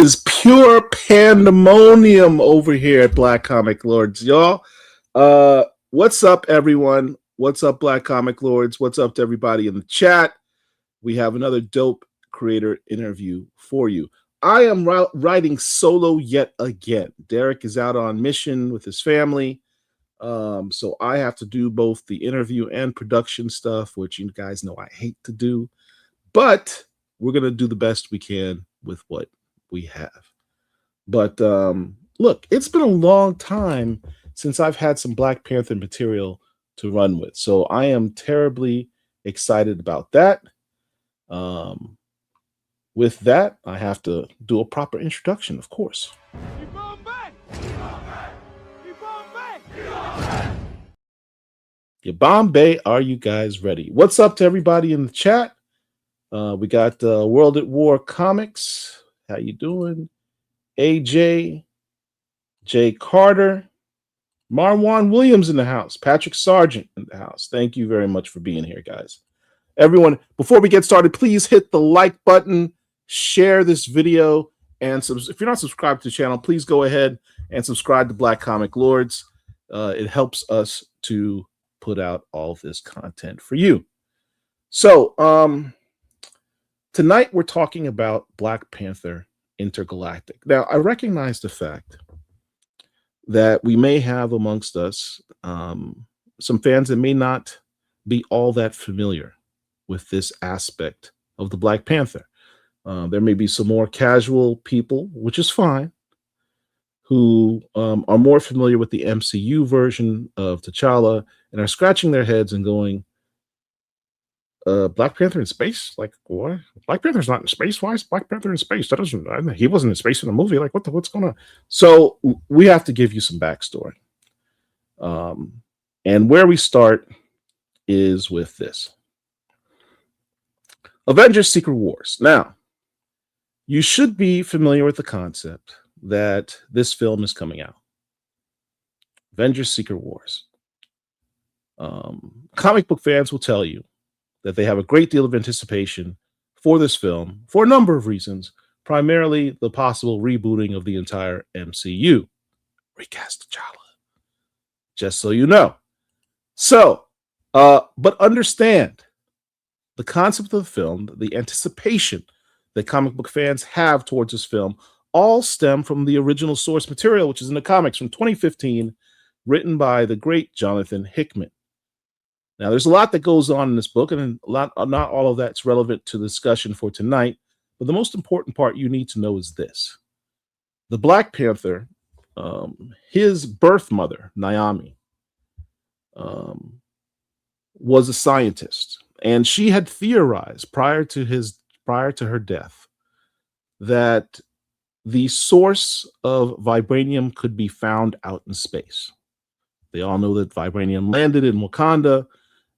is pure pandemonium over here at Black Comic Lords, y'all. What's up, everyone? What's up, Black Comic Lords? What's up to everybody in the chat? We have another dope creator interview for you. I am writing solo yet again. Derek is out on mission with his family. So I have to do both the interview and production stuff, which you guys know I hate to do. But we're going to do the best we can with what we have. But look, it's been a long time since I've had some Black Panther material to run with. So I am terribly excited about that. With that, I have to do a proper introduction, of course. Bombay, are you guys ready? What's up to everybody in the chat? We got World at War Comics. How you doing? AJ, Jay Carter, Marwan Williams in the house, Patrick Sargent in the house. Thank you very much for being here, guys. Everyone, before we get started, please hit the like button, share this video, and if you're not subscribed to the channel, please go ahead and subscribe to Black Comic Lords. It helps us to put out all of this content for you. So, tonight we're talking about Black Panther Intergalactic. Now, I recognize the fact that we may have amongst us some fans that may not be all that familiar with this aspect of the Black Panther. There may be some more casual people, which is fine, who are more familiar with the MCU version of T'Challa and are scratching their heads and going, Black Panther in space? Like, what? Black Panther's not in space. Why is Black Panther in space? That doesn't. He wasn't in space in the movie. Like, what's going on? So we have to give you some backstory. And where we start is with this: Avengers: Secret Wars. Now, you should be familiar with the concept that this film is coming out. Avengers: Secret Wars. Comic book fans will tell you that they have a great deal of anticipation for this film for a number of reasons, primarily the possible rebooting of the entire MCU. Recasttchalla. Just so you know. So, but understand the concept of the film, the anticipation that comic book fans have towards this film, all stem from the original source material, which is in the comics from 2015, written by the great Jonathan Hickman. Now, there's a lot that goes on in this book, and not all of that's relevant to the discussion for tonight. But the most important part you need to know is this: the Black Panther, his birth mother, Naomi, was a scientist, and she had theorized prior to her death that the source of vibranium could be found out in space. They all know that vibranium landed in Wakanda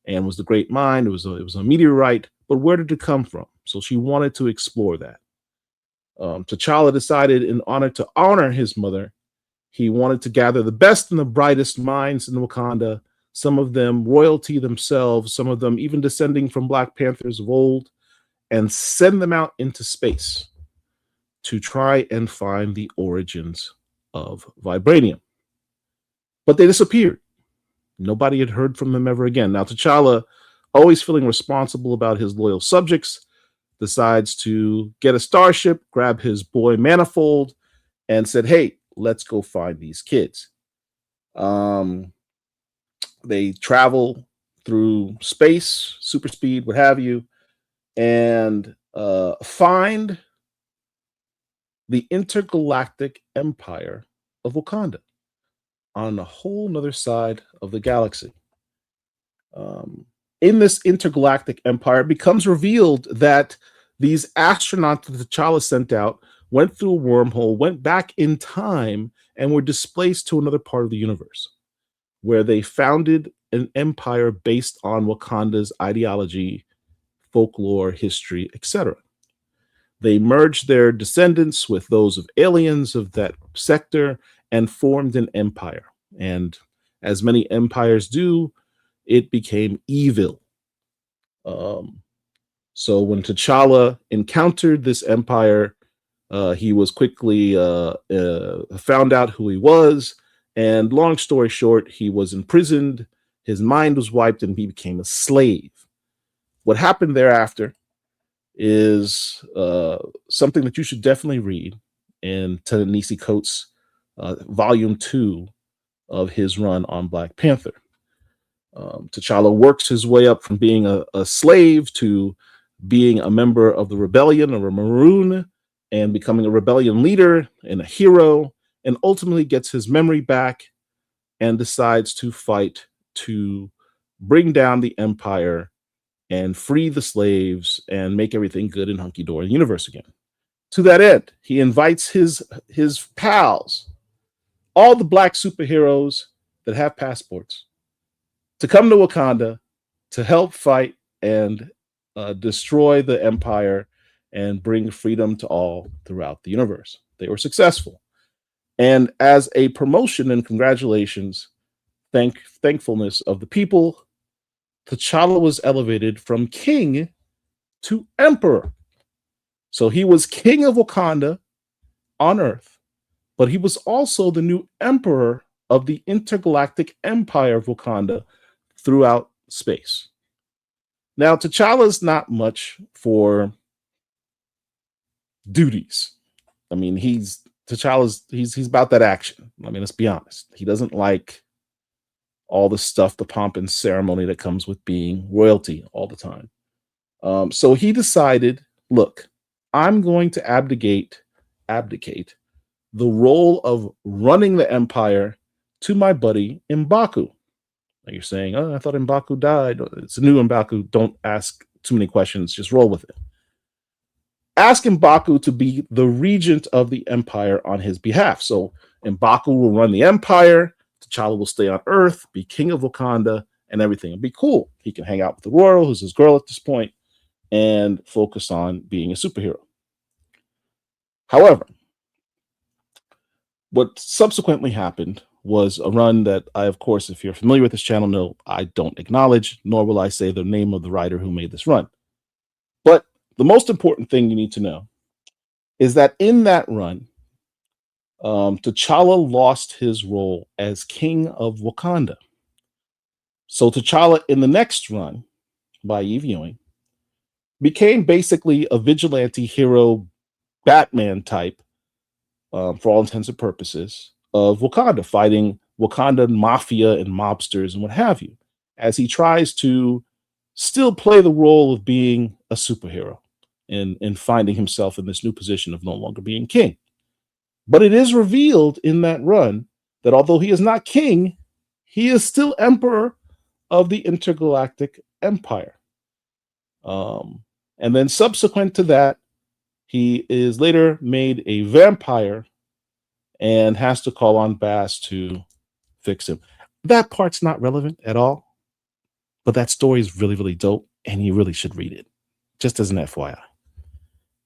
and was the great mine. It was a meteorite, but where did it come from? So she wanted to explore that. T'Challa decided, in order to honor his mother, he wanted to gather the best and the brightest minds in Wakanda, some of them royalty themselves, some of them even descending from Black Panthers of old, and send them out into space to try and find the origins of vibranium. But they disappeared. Nobody had heard from them ever again. Now, T'Challa, always feeling responsible about his loyal subjects, decides to get a starship, grab his boy Manifold, and said, hey, let's go find these kids. They travel through space, super speed, what have you, and find the intergalactic empire of Wakanda on a whole nother side of the galaxy. In this intergalactic empire, it becomes revealed that these astronauts that T'Challa sent out went through a wormhole, went back in time, and were displaced to another part of the universe, where they founded an empire based on Wakanda's ideology, folklore, history, etc. They merged their descendants with those of aliens of that sector and formed an empire. And as many empires do, it became evil. So when T'Challa encountered this empire, He was quickly found out who he was, and long story short, he was imprisoned, his mind was wiped, and he became a slave. What happened thereafter is something that you should definitely read in Ta-Nehisi Coates' volume 2 of his run on Black Panther. T'Challa works his way up from being a slave to being a member of the rebellion, or a Maroon, and becoming a rebellion leader and a hero, and ultimately gets his memory back and decides to fight to bring down the Empire and free the slaves and make everything good and hunky-dory in the universe again. To that end, he invites his pals, all the black superheroes that have passports, to come to Wakanda to help fight and destroy the Empire and bring freedom to all throughout the universe. They were successful. And as a promotion and congratulations, thankfulness of the people, T'Challa was elevated from king to emperor. So he was king of Wakanda on Earth, but he was also the new emperor of the intergalactic empire of Wakanda throughout space. Now, T'Challa's not much for duties. I mean, he's about that action. I mean, let's be honest. He doesn't like all the stuff, the pomp and ceremony that comes with being royalty all the time. So he decided, look, I'm going to abdicate the role of running the empire to my buddy M'Baku. Now you're saying, oh, I thought M'Baku died. It's a new M'Baku. Don't ask too many questions. Just roll with it. Ask M'Baku to be the regent of the empire on his behalf. So M'Baku will run the empire. T'Challa will stay on Earth, be king of Wakanda, and everything will be cool. He can hang out with the royal, who's his girl at this point, and focus on being a superhero. However, what subsequently happened was a run that I, of course, if you're familiar with this channel, know I don't acknowledge, nor will I say the name of the writer who made this run. But the most important thing you need to know is that in that run, T'Challa lost his role as King of Wakanda. So T'Challa in the next run by Eve Ewing became basically a vigilante hero, Batman type, for all intents and purposes, of Wakanda, fighting Wakandan mafia and mobsters and what have you, as he tries to still play the role of being a superhero and finding himself in this new position of no longer being king. But it is revealed in that run that although he is not king, he is still emperor of the intergalactic empire. And then subsequent to that, he is later made a vampire and has to call on Bass to fix him. That part's not relevant at all, but that story is really, really dope, and you really should read it, just as an FYI.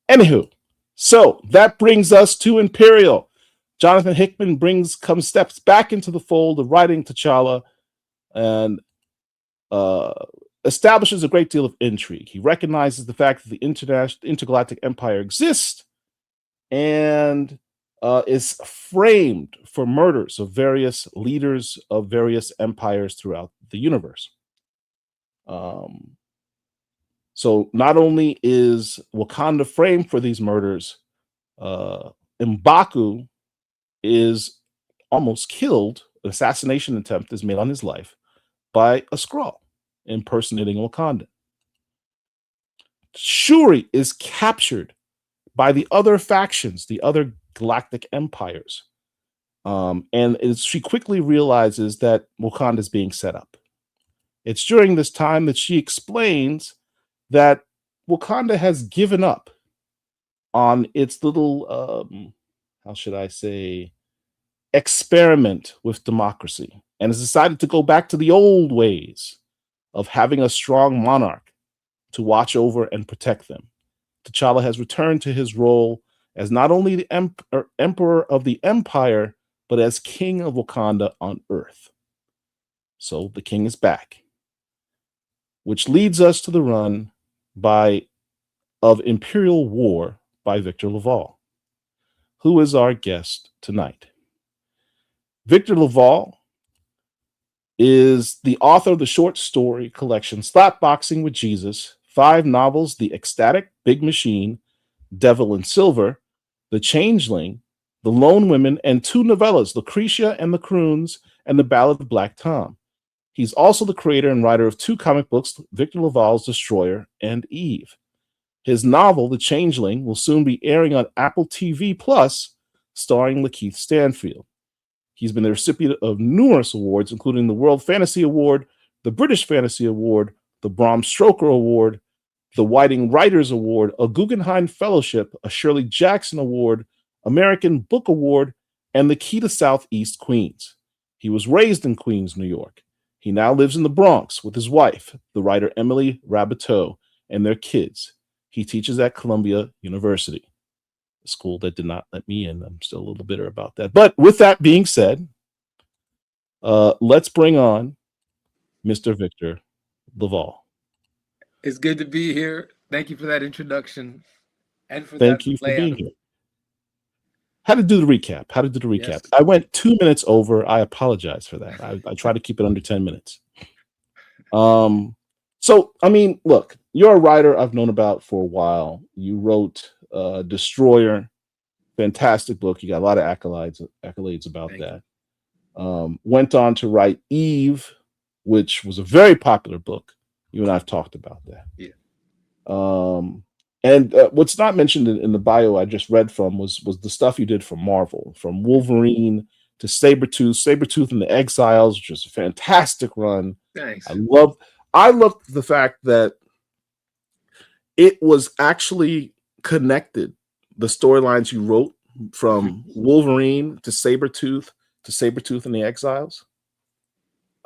Anywho, so that brings us to Imperial. Jonathan Hickman steps back into the fold of writing T'Challa and establishes a great deal of intrigue. He recognizes the fact that the intergalactic empire exists and is framed for murders of various leaders of various empires throughout the universe. So not only is Wakanda framed for these murders, M'Baku is almost killed. An assassination attempt is made on his life by a Skrull impersonating Wakanda. Shuri is captured by the other factions, the other galactic empires. And she quickly realizes that Wakanda is being set up. It's during this time that she explains that Wakanda has given up on its little, how should I say, experiment with democracy, and has decided to go back to the old ways of having a strong monarch to watch over and protect them. T'Challa has returned to his role as not only the emperor of the empire, but as king of Wakanda on Earth. So the king is back, which leads us to the run of Imperial War by Victor Lavalle. who is our guest tonight. Victor Lavalle is the author of the short story collection Slapboxing with Jesus, 5 novels, The Ecstatic Big Machine, Devil in Silver, The Changeling, The Lone Women, and 2 novellas, Lucretia and the Croons, and The Ballad of Black Tom. He's also the creator and writer of 2 comic books, Victor Lavalle's Destroyer and Eve. His novel, The Changeling, will soon be airing on Apple TV Plus, starring Lakeith Stanfield. He's been the recipient of numerous awards, including the World Fantasy Award, the British Fantasy Award, the Bram Stoker Award, the Whiting Writers Award, a Guggenheim Fellowship, a Shirley Jackson Award, American Book Award, and the Key to Southeast Queens. He was raised in Queens, New York. He now lives in the Bronx with his wife, the writer Emily Rabateau, and their kids. He teaches at Columbia University, a school that did not let me in. I'm still a little bitter about that. But with that being said, let's bring on Mr. Victor Lavalle. It's good to be here. Thank you for that introduction. And for Thank you for being here. How to do the recap. Yes. I went 2 minutes over. I apologize for that. I try to keep it under 10 minutes. So, I mean, look, you're a writer I've known about for a while. You wrote Destroyer, fantastic book. You got a lot of accolades about that. Went on to write Eve, which was a very popular book. You and I have talked about that. Yeah. And what's not mentioned in the bio I just read from was the stuff you did for Marvel, from Wolverine to Sabretooth and the Exiles, which was a fantastic run. Thanks. I love the fact that it was actually connected, the storylines you wrote from Wolverine to Sabretooth and the Exiles.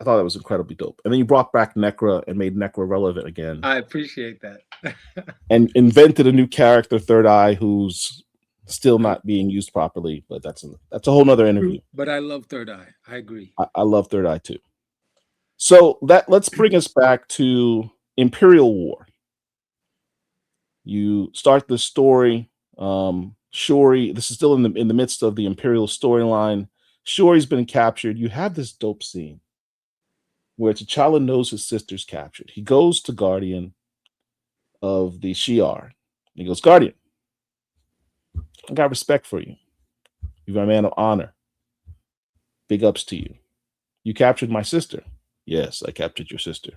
I thought that was incredibly dope. And then you brought back Necra and made Necra relevant again. I appreciate that. And invented a new character, Third Eye, who's still not being used properly, but that's a whole nother interview. But I love Third Eye. I agree. I love Third Eye too. So let's bring us back to Imperial War. You start the story. Shuri, this is still in the midst of the Imperial storyline. Shuri's been captured. You have this dope scene where T'Challa knows his sister's captured. He goes to Guardian of the Shi'ar. He goes, Guardian, I got respect for you. You're a man of honor. Big ups to you. You captured my sister. Yes, I captured your sister.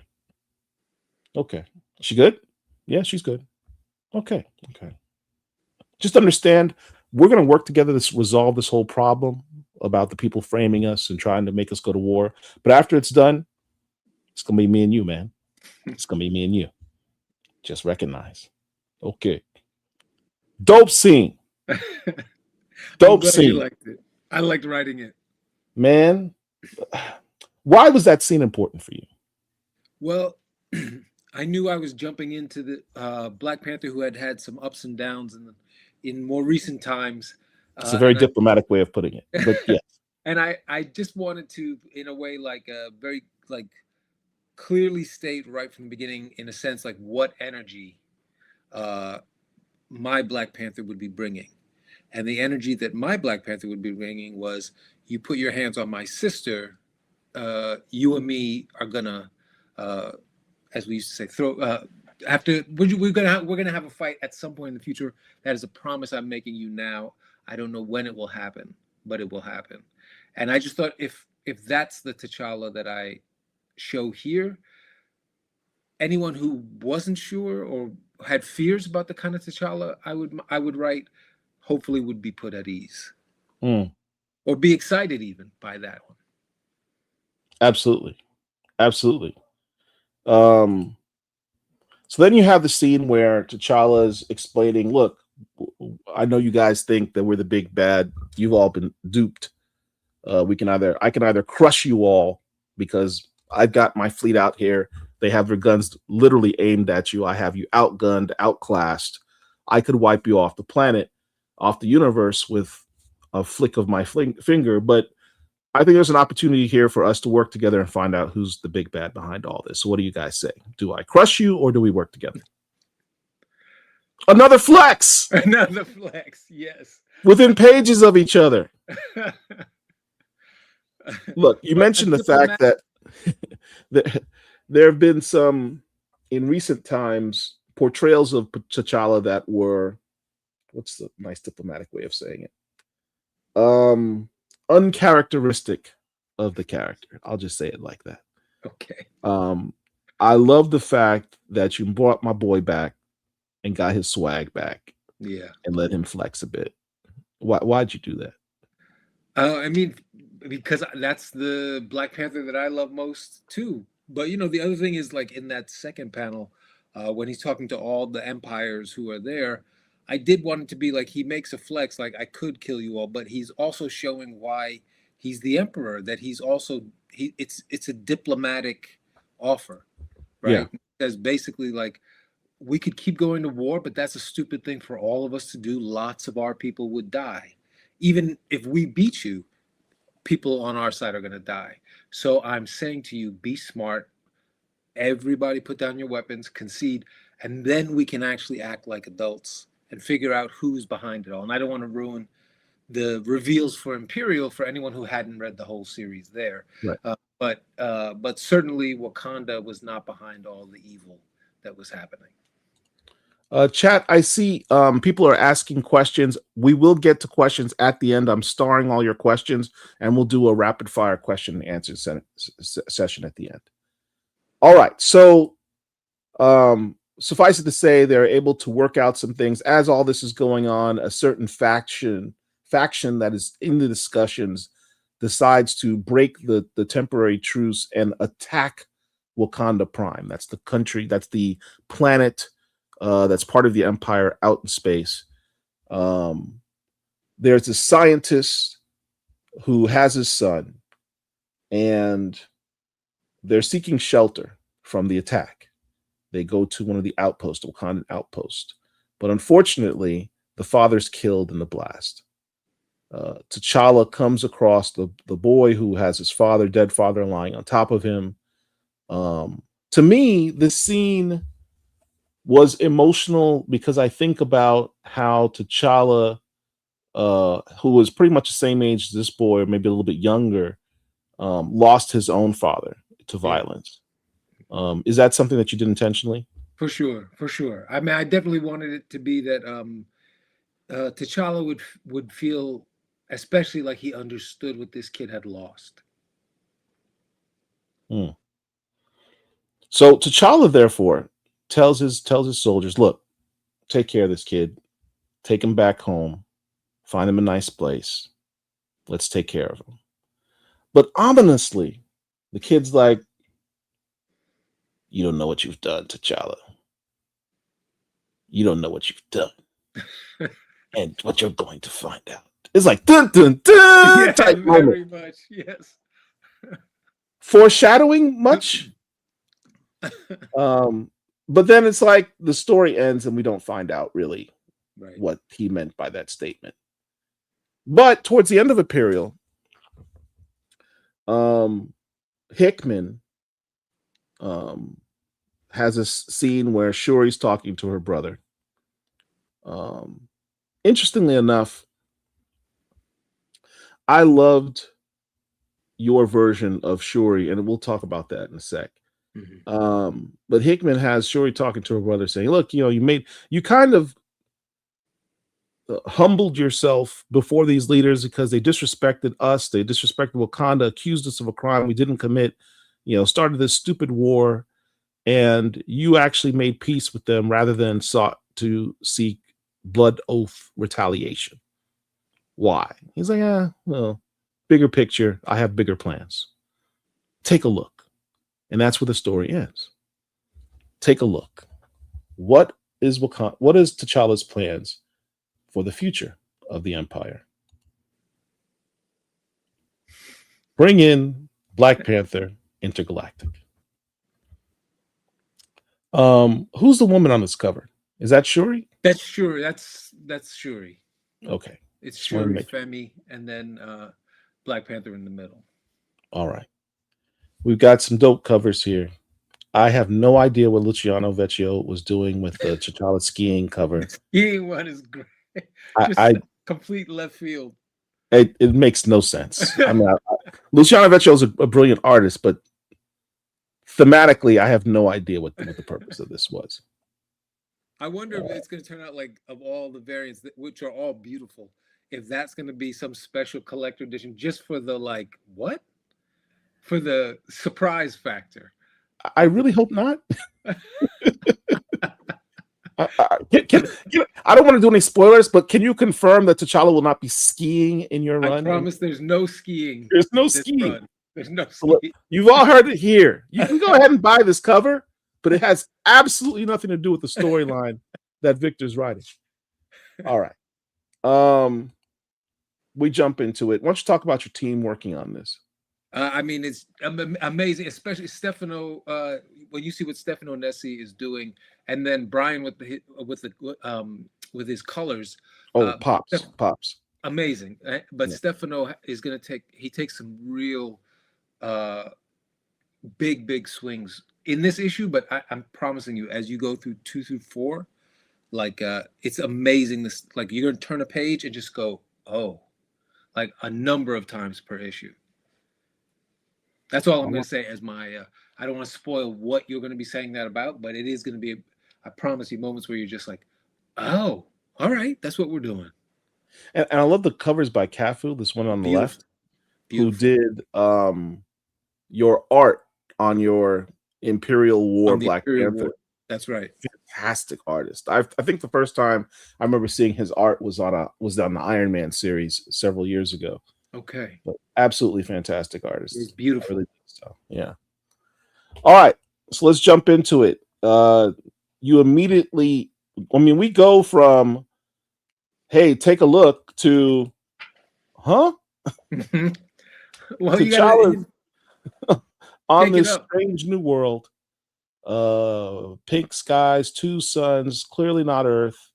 Okay. Is she good? Yeah, she's good. Okay. Just understand, we're going to work together to resolve this whole problem about the people framing us and trying to make us go to war. But after it's done, it's going to be me and you, man. It's going to be me and you. Just recognize. Okay. Dope scene. Dope scene. You liked it. I liked writing it. Man, why was that scene important for you? Well, I knew I was jumping into the Black Panther, who had some ups and downs in more recent times. It's a very diplomatic way of putting it, but yes. And I just wanted to, in a way, very clearly state right from the beginning, in a sense, like what energy my Black Panther would be bringing. And the energy that my Black Panther would be bringing was, you put your hands on my sister, you and me are gonna, as we used to say, we're gonna have a fight at some point in the future. That is a promise I'm making you now. I don't know when it will happen, but it will happen. And I just thought, if that's the T'Challa that I show here, anyone who wasn't sure or had fears about the kind of T'Challa I would write, hopefully would be put at ease. Or be excited even by that one. Absolutely. So then you have the scene where T'Challa's explaining, look, I know you guys think that we're the big bad. You've all been duped. I can either crush you all because I've got my fleet out here. They have their guns literally aimed at you. I have you outgunned, outclassed. I could wipe you off the planet, off the universe with a flick of my finger. But I think there's an opportunity here for us to work together and find out who's the big bad behind all this. So what do you guys say? Do I crush you or do we work together? Another flex. Another flex. Yes. within pages of each other. Look, you But a mentioned the fact diplomat. that there have been some in recent times portrayals of T'Challa that were, what's the nice diplomatic way of saying it? Uncharacteristic of the character. I'll just say it like that. Okay. I love the fact that you brought my boy back and got his swag back Yeah. and let him flex a bit. Why'd you do that? I mean, because that's the Black Panther that I love most too. But you know, the other thing is like in that second panel, when he's talking to all the empires who are there, I did want it to be like he makes a flex, like I could kill you all, but he's also showing why he's the emperor. That he's also it's a diplomatic offer, Yeah. right? Because basically like we could keep going to war, but that's a stupid thing for all of us to do. Lots of our people would die. Even if we beat you, people on our side are going to die. So I'm saying to you, be smart. Everybody put down your weapons, concede, and then we can actually act like adults and figure out who's behind it all. And I don't want to ruin the reveals for Imperial for anyone who hadn't read the whole series there. Right. But certainly Wakanda was not behind all the evil that was happening. Chat, I see people are asking questions. We will get to questions at the end. I'm starring all your questions, and we'll do a rapid fire question and answer session at the end. All right. So suffice it to say, they're able to work out some things as all this is going on. A certain faction that is in the discussions decides to break the temporary truce and attack Wakanda Prime. That's the country, that's the planet that's part of the Empire out in space. There's a scientist who has his son, and they're seeking shelter from the attack. They go to one of the outposts, the Wakandan outpost. But unfortunately, the father's killed in the blast. T'Challa comes across the boy who has his dead father, lying on top of him. To me, this scene was emotional because I think about how T'Challa, who was pretty much the same age as this boy, or maybe a little bit younger, lost his own father to violence. Is that something that you did intentionally? For sure, for sure. I mean, I definitely wanted it to be that T'Challa would feel, especially like he understood what this kid had lost. So T'Challa, therefore, tells his soldiers, "Look, take care of this kid. Take him back home. Find him a nice place. Let's take care of him." But ominously, the kid's like, "You don't know what you've done, T'Challa. You don't know what you've done, and what you're going to find out." It's like dun dun dun type moment. Very much, yes. Foreshadowing much. But then it's like the story ends and we don't find out really what he meant by that statement. But towards the end of Imperial, Hickman has a scene where Shuri's talking to her brother. Interestingly enough, I loved your version of Shuri, and we'll talk about that in a sec. But Hickman has Shuri talking to her brother saying, "Look, you kind of humbled yourself before these leaders because they disrespected us. They disrespected Wakanda, accused us of a crime we didn't commit, started this stupid war. And you actually made peace with them rather than sought to seek blood oath retaliation. Why?" He's like, well, bigger picture. I have bigger plans. Take a look. And that's where the story ends. Take a look. What is T'Challa's plans for the future of the Empire? Bring in Black Panther, Intergalactic. Who's the woman on this cover? Is that Shuri? That's Shuri. That's Shuri. Okay. It's Shuri, Femi, and then Black Panther in the middle. All right. We've got some dope covers here. I have no idea what Luciano Vecchio was doing with the T'Challa skiing cover. The skiing one is great. complete left field. It makes no sense. I mean, Luciano Vecchio is a brilliant artist, but thematically, I have no idea what the purpose of this was. I wonder if it's going to turn out like, of all the variants, which are all beautiful, if that's going to be some special collector edition just for the like what? For the surprise factor. I really hope not. I don't want to do any spoilers, but can you confirm that T'Challa will not be skiing in your run? I promise there's no skiing. There's no skiing. Run. There's no skiing. Look, you've all heard it here. You can go ahead and buy this cover, but it has absolutely nothing to do with the storyline that Victor's writing. All right. We jump into it. Why don't you talk about your team working on this? I mean, it's amazing, especially Stefano. When you see what Stefano Nessi is doing, and then Brian with his colors. Oh, pops. Amazing. But yeah. Stefano is going to take some real big swings in this issue. But I'm promising you, as you go through 2 through 4, like it's amazing. This, like, you're going to turn a page and just go, oh, like a number of times per issue. That's all I'm going to say as my, I don't want to spoil what you're going to be saying that about, but it is going to be, I promise you, moments where you're just like, oh, all right, that's what we're doing. And I love the covers by Cafu, this one on the left, who did your art on your Imperial War Black Panther. That's right. Fantastic artist. I think the first time I remember seeing his art was on the Iron Man series several years ago. Okay. But absolutely fantastic artist. It's beautiful. Really, so, yeah. All right. So let's jump into it. You immediately, I mean, we go from, hey, take a look, to, huh? Well, T'Challa on this strange new world. Pink skies, 2 suns, clearly not Earth,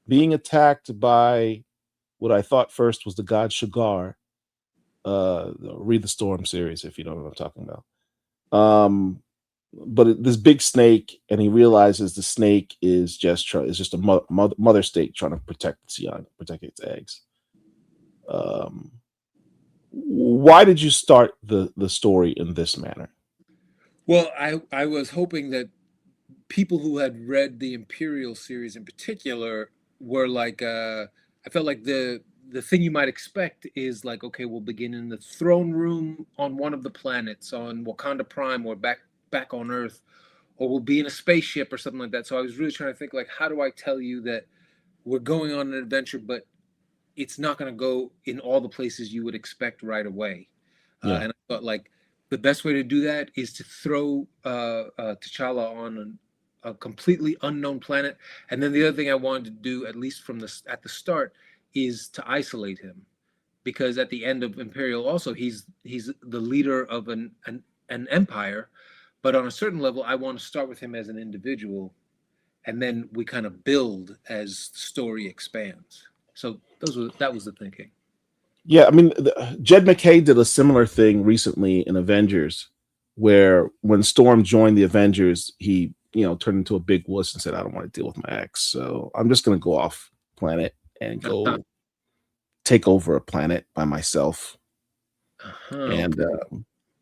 being attacked by what I thought first was the god Shugar. Read the Storm series if you don't know what I'm talking about. But this big snake, and he realizes the snake is just a mother snake trying to protect its young, protect its eggs. Why did you start the story in this manner? Well, I was hoping that people who had read the Imperial series in particular were like, I felt like the thing you might expect is like, okay, we'll begin in the throne room on one of the planets on Wakanda Prime, or back on Earth, or we'll be in a spaceship or something like that. So I was really trying to think, like, how do I tell you that we're going on an adventure, but it's not going to go in all the places you would expect right away. Yeah. And I thought, like, the best way to do that is to throw T'Challa on a completely unknown planet. And then the other thing I wanted to do, at least at the start, is to isolate him, because at the end of Imperial also, he's the leader of an empire, but on a certain level, I want to start with him as an individual, and then we kind of build as the story expands. So that was the thinking. Yeah, I mean, Jed MacKay did a similar thing recently in Avengers, where when Storm joined the Avengers, he turned into a big wuss and said, "I don't want to deal with my ex, so I'm just going to go off planet and go take over a planet by myself." And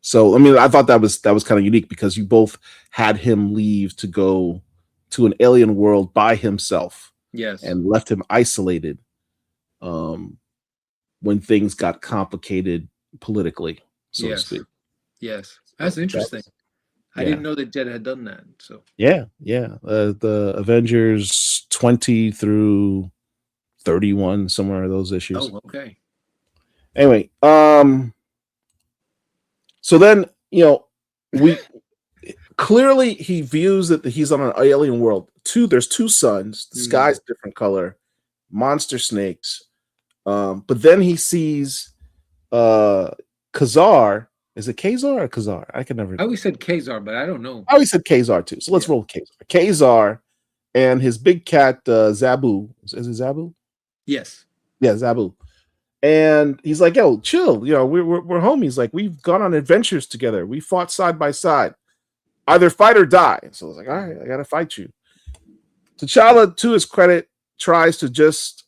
so, I mean, I thought that was kind of unique, because you both had him leave to go to an alien world by himself. Yes. And left him isolated when things got complicated politically, so to speak. Yes. That's interesting. I didn't know that Jed had done that. So yeah. The Avengers 20 through 31, somewhere in those issues. Oh, okay. Anyway, so then, we clearly, he views that he's on an alien world. There's 2 suns, the sky's different color, monster snakes. But then he sees Khazar. Is it Khazar or Khazar? I can never. I always said Khazar, but I don't know. I always said Khazar too. So let's roll with Khazar. Khazar and his big cat Zabu. Is it Zabu? Yes. Yeah, Zabu. And he's like, "Yo, chill. We're homies. Like, we've gone on adventures together. We fought side by side. Either fight or die." So I was like, "All right, I gotta fight you." T'Challa, to his credit, tries to just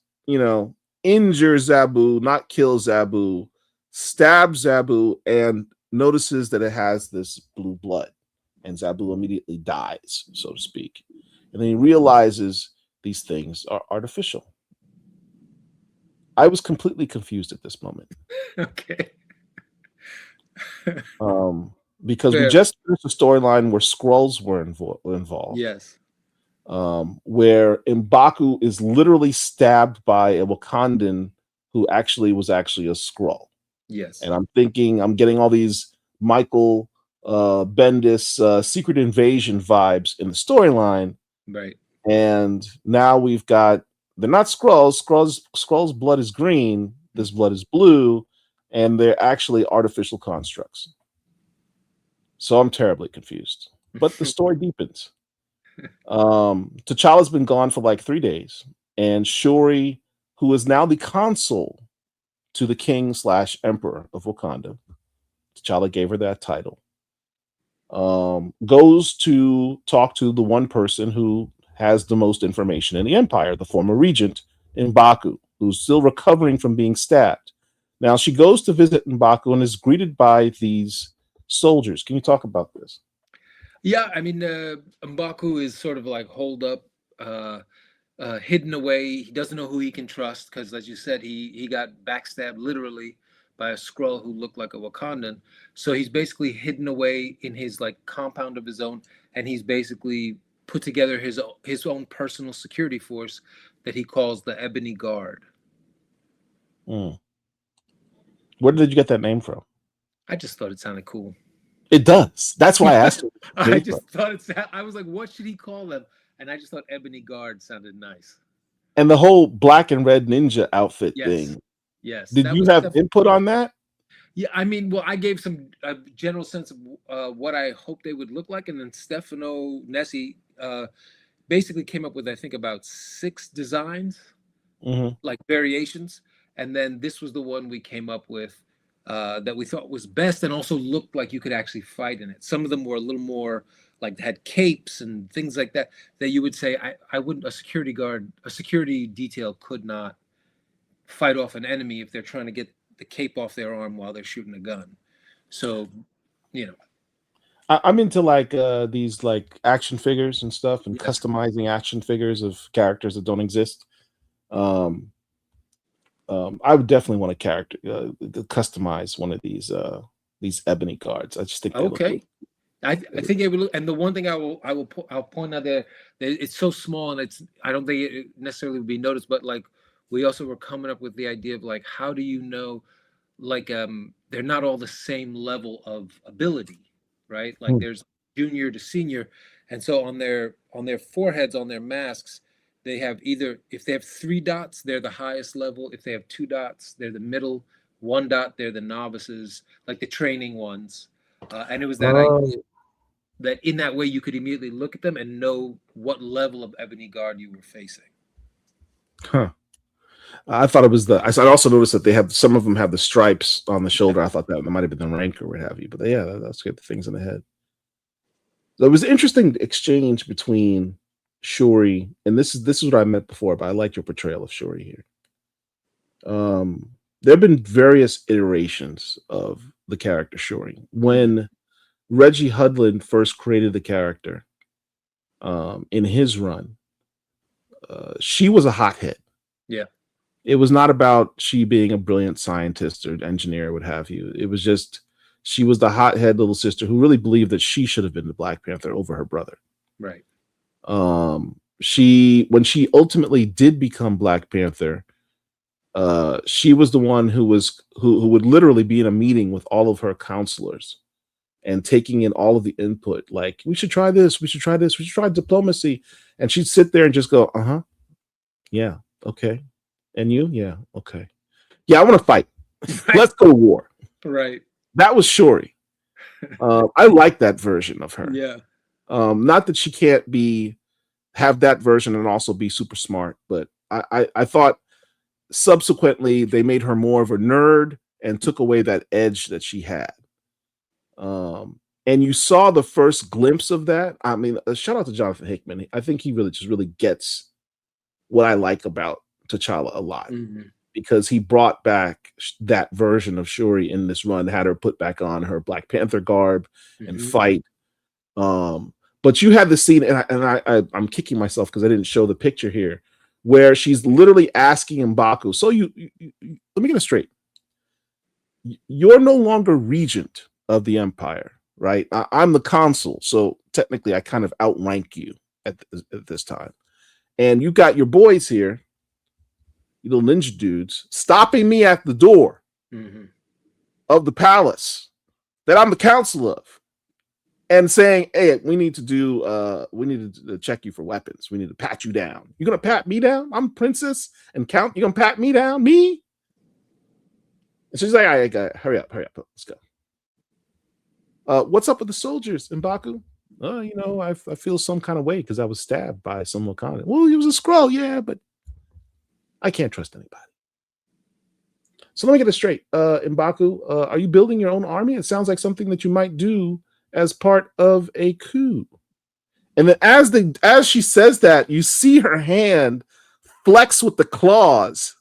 injure Zabu, not kill Zabu, stab Zabu, and notices that it has this blue blood. And Zabu immediately dies, so to speak. And then he realizes these things are artificial. I was completely confused at this moment. Okay. Because we Fair. just finished a storyline were involved. Yes. Where M'Baku is literally stabbed by a Wakandan who was actually a Skrull. Yes. And I'm getting all these Michael Bendis Secret Invasion vibes in the storyline. Right. And now we've got, they're not Skrulls. Skrull's blood is green. This blood is blue. And they're actually artificial constructs. So I'm terribly confused. But the story deepens. T'Challa's been gone for like 3 days. And Shuri, who is now the consul to the King/Emperor of Wakanda, T'Challa gave her that title, goes to talk to the one person who has the most information in the Empire, the former regent, M'Baku, who's still recovering from being stabbed. Now, she goes to visit M'Baku and is greeted by these soldiers. Can you talk about this? Yeah, I mean, M'Baku is sort of like holed up, hidden away. He doesn't know who he can trust because, as you said, he got backstabbed literally by a Skrull who looked like a Wakandan. So he's basically hidden away in his like compound of his own, and he's basically put together his own personal security force that he calls the Ebony Guard. Where did you get that name from? I just thought it sounded cool. It does. That's why I asked you. I just thought I was like, what should he call them? And I just thought Ebony Guard sounded nice. And the whole black and red ninja outfit thing. Yes. Did you have input on that? Yeah, I mean, well, I gave some general sense of what I hoped they would look like, and then Stefano Nessi basically came up with, I think, about 6 designs, like variations, and then this was the one we came up with that we thought was best, and also looked like you could actually fight in it. Some of them were a little more like had capes and things like that you would say I wouldn't. A security detail could not fight off an enemy if they're trying to get the cape off their arm while they're shooting a gun. So, you know, I'm into like these like action figures and stuff, and customizing action figures of characters that don't exist. I would definitely want to customize one of these Ebony Guards. I just think they look good. I think it would look, and the one thing I'll point out there, that it's so small and I don't think it necessarily would be noticed, but like we also were coming up with the idea of like, how do you know, like they're not all the same level of ability, right? Like there's junior to senior, and so on their foreheads, on their masks, they have either, if they have 3 dots, they're the highest level. If they have 2 dots, they're the middle. 1 dot, they're the novices, like the training ones. And it was that idea that in that way you could immediately look at them and know what level of Ebony Guard you were facing. I thought it was I also noticed that some of them have the stripes on the shoulder. I thought that might have been the rank or what have you, but yeah, that's good. The things in the head. So it was an interesting exchange between Shuri, and this is what I meant before, but I like your portrayal of Shuri here. There have been various iterations of the character Shuri. When Reggie Hudlin first created the character in his run, she was a hothead. Yeah. It was not about she being a brilliant scientist or engineer or what have you. It was just she was the hothead little sister who really believed that she should have been the Black Panther over her brother. Right. When she ultimately did become Black Panther, she was the one who would literally be in a meeting with all of her counselors and taking in all of the input. Like, we should try this, we should try this, we should try diplomacy. And she'd sit there and just go, yeah, okay. And you? Yeah, okay. Yeah, I want to fight. Let's go to war. Right. That was Shuri. I like that version of her. Yeah. Not that she can't have that version and also be super smart, but I thought subsequently they made her more of a nerd and took away that edge that she had. And you saw the first glimpse of that. I mean, shout out to Jonathan Hickman. I think he really gets what I like about T'Challa a lot. because he brought back that version of Shuri in this run, had her put back on her Black Panther garb and fight. But you had the scene, and I'm kicking myself because I didn't show the picture here, where she's literally asking M'Baku, so you let me get it straight. You're no longer regent of the empire, right? I'm the consul, so technically I kind of outrank you at this time. And you got your boys here, you little ninja dudes, stopping me at the door of the palace that I'm the council of, and saying, "Hey, we need to check you for weapons. We need to pat you down. You're gonna pat me down? I'm princess and count. You're gonna pat me down? Me?" And she's like, "All right, hurry up, let's go." What's up with the soldiers, M'Baku? I feel some kind of way because I was stabbed by some Wakanda. Well, he was a Skrull, yeah, but I can't trust anybody. So let me get it straight. M'Baku, are you building your own army? It sounds like something that you might do as part of a coup. And then as she says that, you see her hand flex with the claws.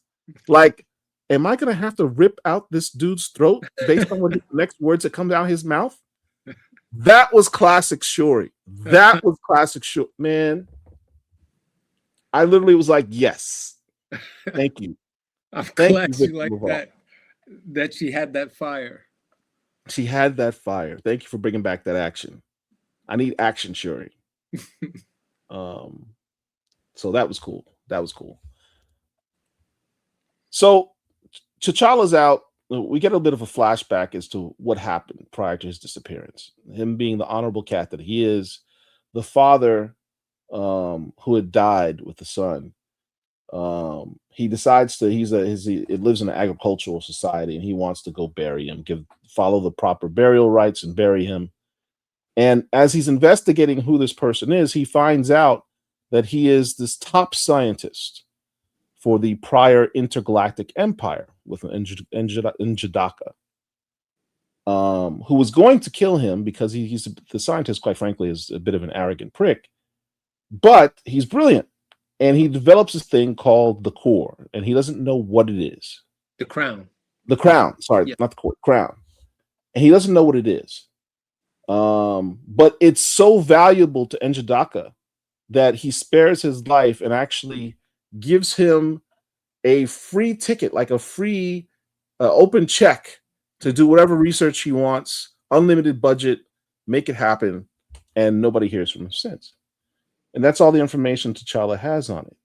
Like, am I going to have to rip out this dude's throat based on what the next words that come out his mouth? That was classic Shuri. That was classic Shuri. Man, I literally was like, yes. Thank you. I'm glad you like that she had that fire. She had that fire. Thank you for bringing back that action. I need action Shuri. So that was cool. That was cool. So T'Challa's out. We get a bit of a flashback as to what happened prior to his disappearance. Him being the honorable cat that he is, the father who had died with the son. He decides to it lives in an agricultural society, and he wants to go bury him, follow the proper burial rites and bury him. And as he's investigating who this person is, he finds out that he is this top scientist for the prior intergalactic empire with N'Jadaka, who was going to kill him because he's the scientist, quite frankly, is a bit of an arrogant prick, but he's brilliant. And he develops this thing called the core, and he doesn't know what it is. The crown. The crown. Sorry, not the core. Crown. And he doesn't know what it is. But it's so valuable to N'Jadaka that he spares his life and actually gives him a free ticket, like a free open check to do whatever research he wants, unlimited budget, make it happen, and nobody hears from him since. And that's all the information T'Challa has on it.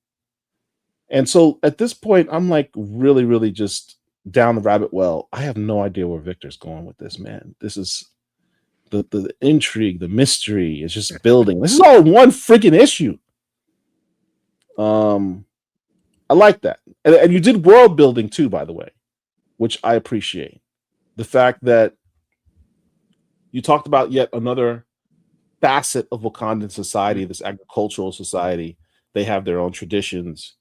And so at this point, I'm like really, really just down the rabbit well. I have no idea where Victor's going with this, man. This is the intrigue, the mystery is just building. This is all one freaking issue. I like that. And you did world building too, by the way, which I appreciate. The fact that you talked about yet another facet of Wakandan society, this agricultural society. They have their own traditions.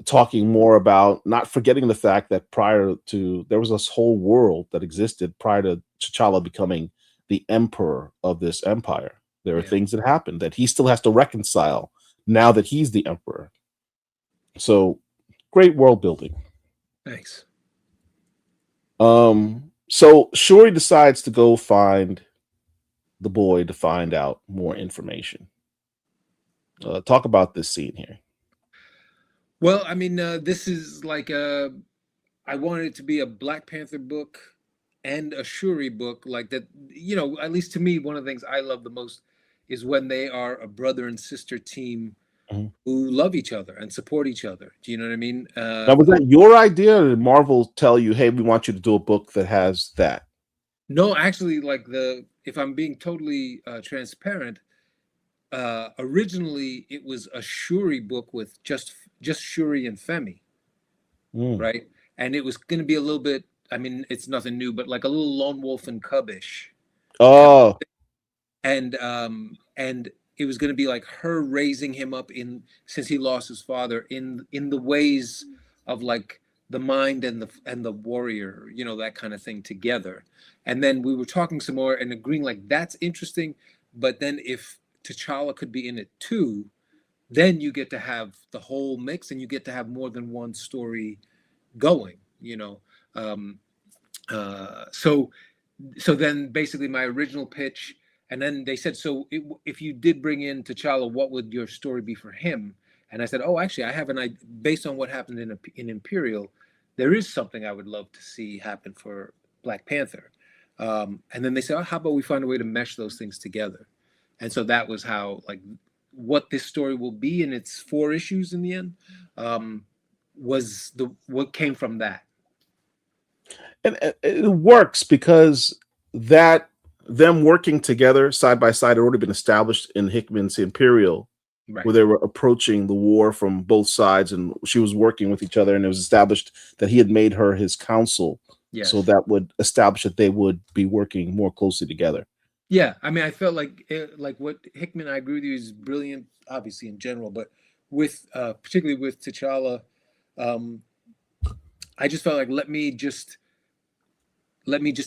Talking more about not forgetting the fact that there was this whole world that existed prior to T'Challa becoming the emperor of this empire. There are things that happened that he still has to reconcile now that he's the emperor. So great world building. Thanks. So Shuri decides to go find the boy to find out more information. Talk about this scene here. Well, I mean, this is like I wanted it to be a Black Panther book and a Shuri book, like that. You know, at least to me, one of the things I love the most is when they are a brother and sister team who love each other and support each other. Do you know what I mean? Now, was that your idea, or did Marvel tell you, "Hey, we want you to do a book that has that"? No, actually, like if I'm being totally transparent, originally it was a Shuri book with just Shuri and Femi, right? And it was going to be a little bit. I mean, it's nothing new, but like a little lone wolf and cubbish. Oh, and it was going to be like her raising him up since he lost his father in the ways of like the mind and the warrior, you know, that kind of thing together. And then we were talking some more and agreeing like that's interesting, but then if T'Challa could be in it too, then you get to have the whole mix, and you get to have more than one story going. Um, so then basically my original pitch, and then they said, so if you did bring in T'Challa, what would your story be for him? And I said, oh, actually, I have an idea based on what happened in Imperial. There is something I would love to see happen for Black Panther. And then they said, oh, how about we find a way to mesh those things together? And so that was how, like, what this story will be, and it's 4 issues in the end, was what came from that. And it works because that them working together side by side had already been established in Hickman's Imperial, Right. where they were approaching the war from both sides, and she was working with each other, and it was established that he had made her his counsel. Yes. So that would establish that they would be working more closely together. Yeah, I mean, I felt like what Hickman, I agree with you, is brilliant, obviously in general, but with particularly with T'Challa, I just felt like let me just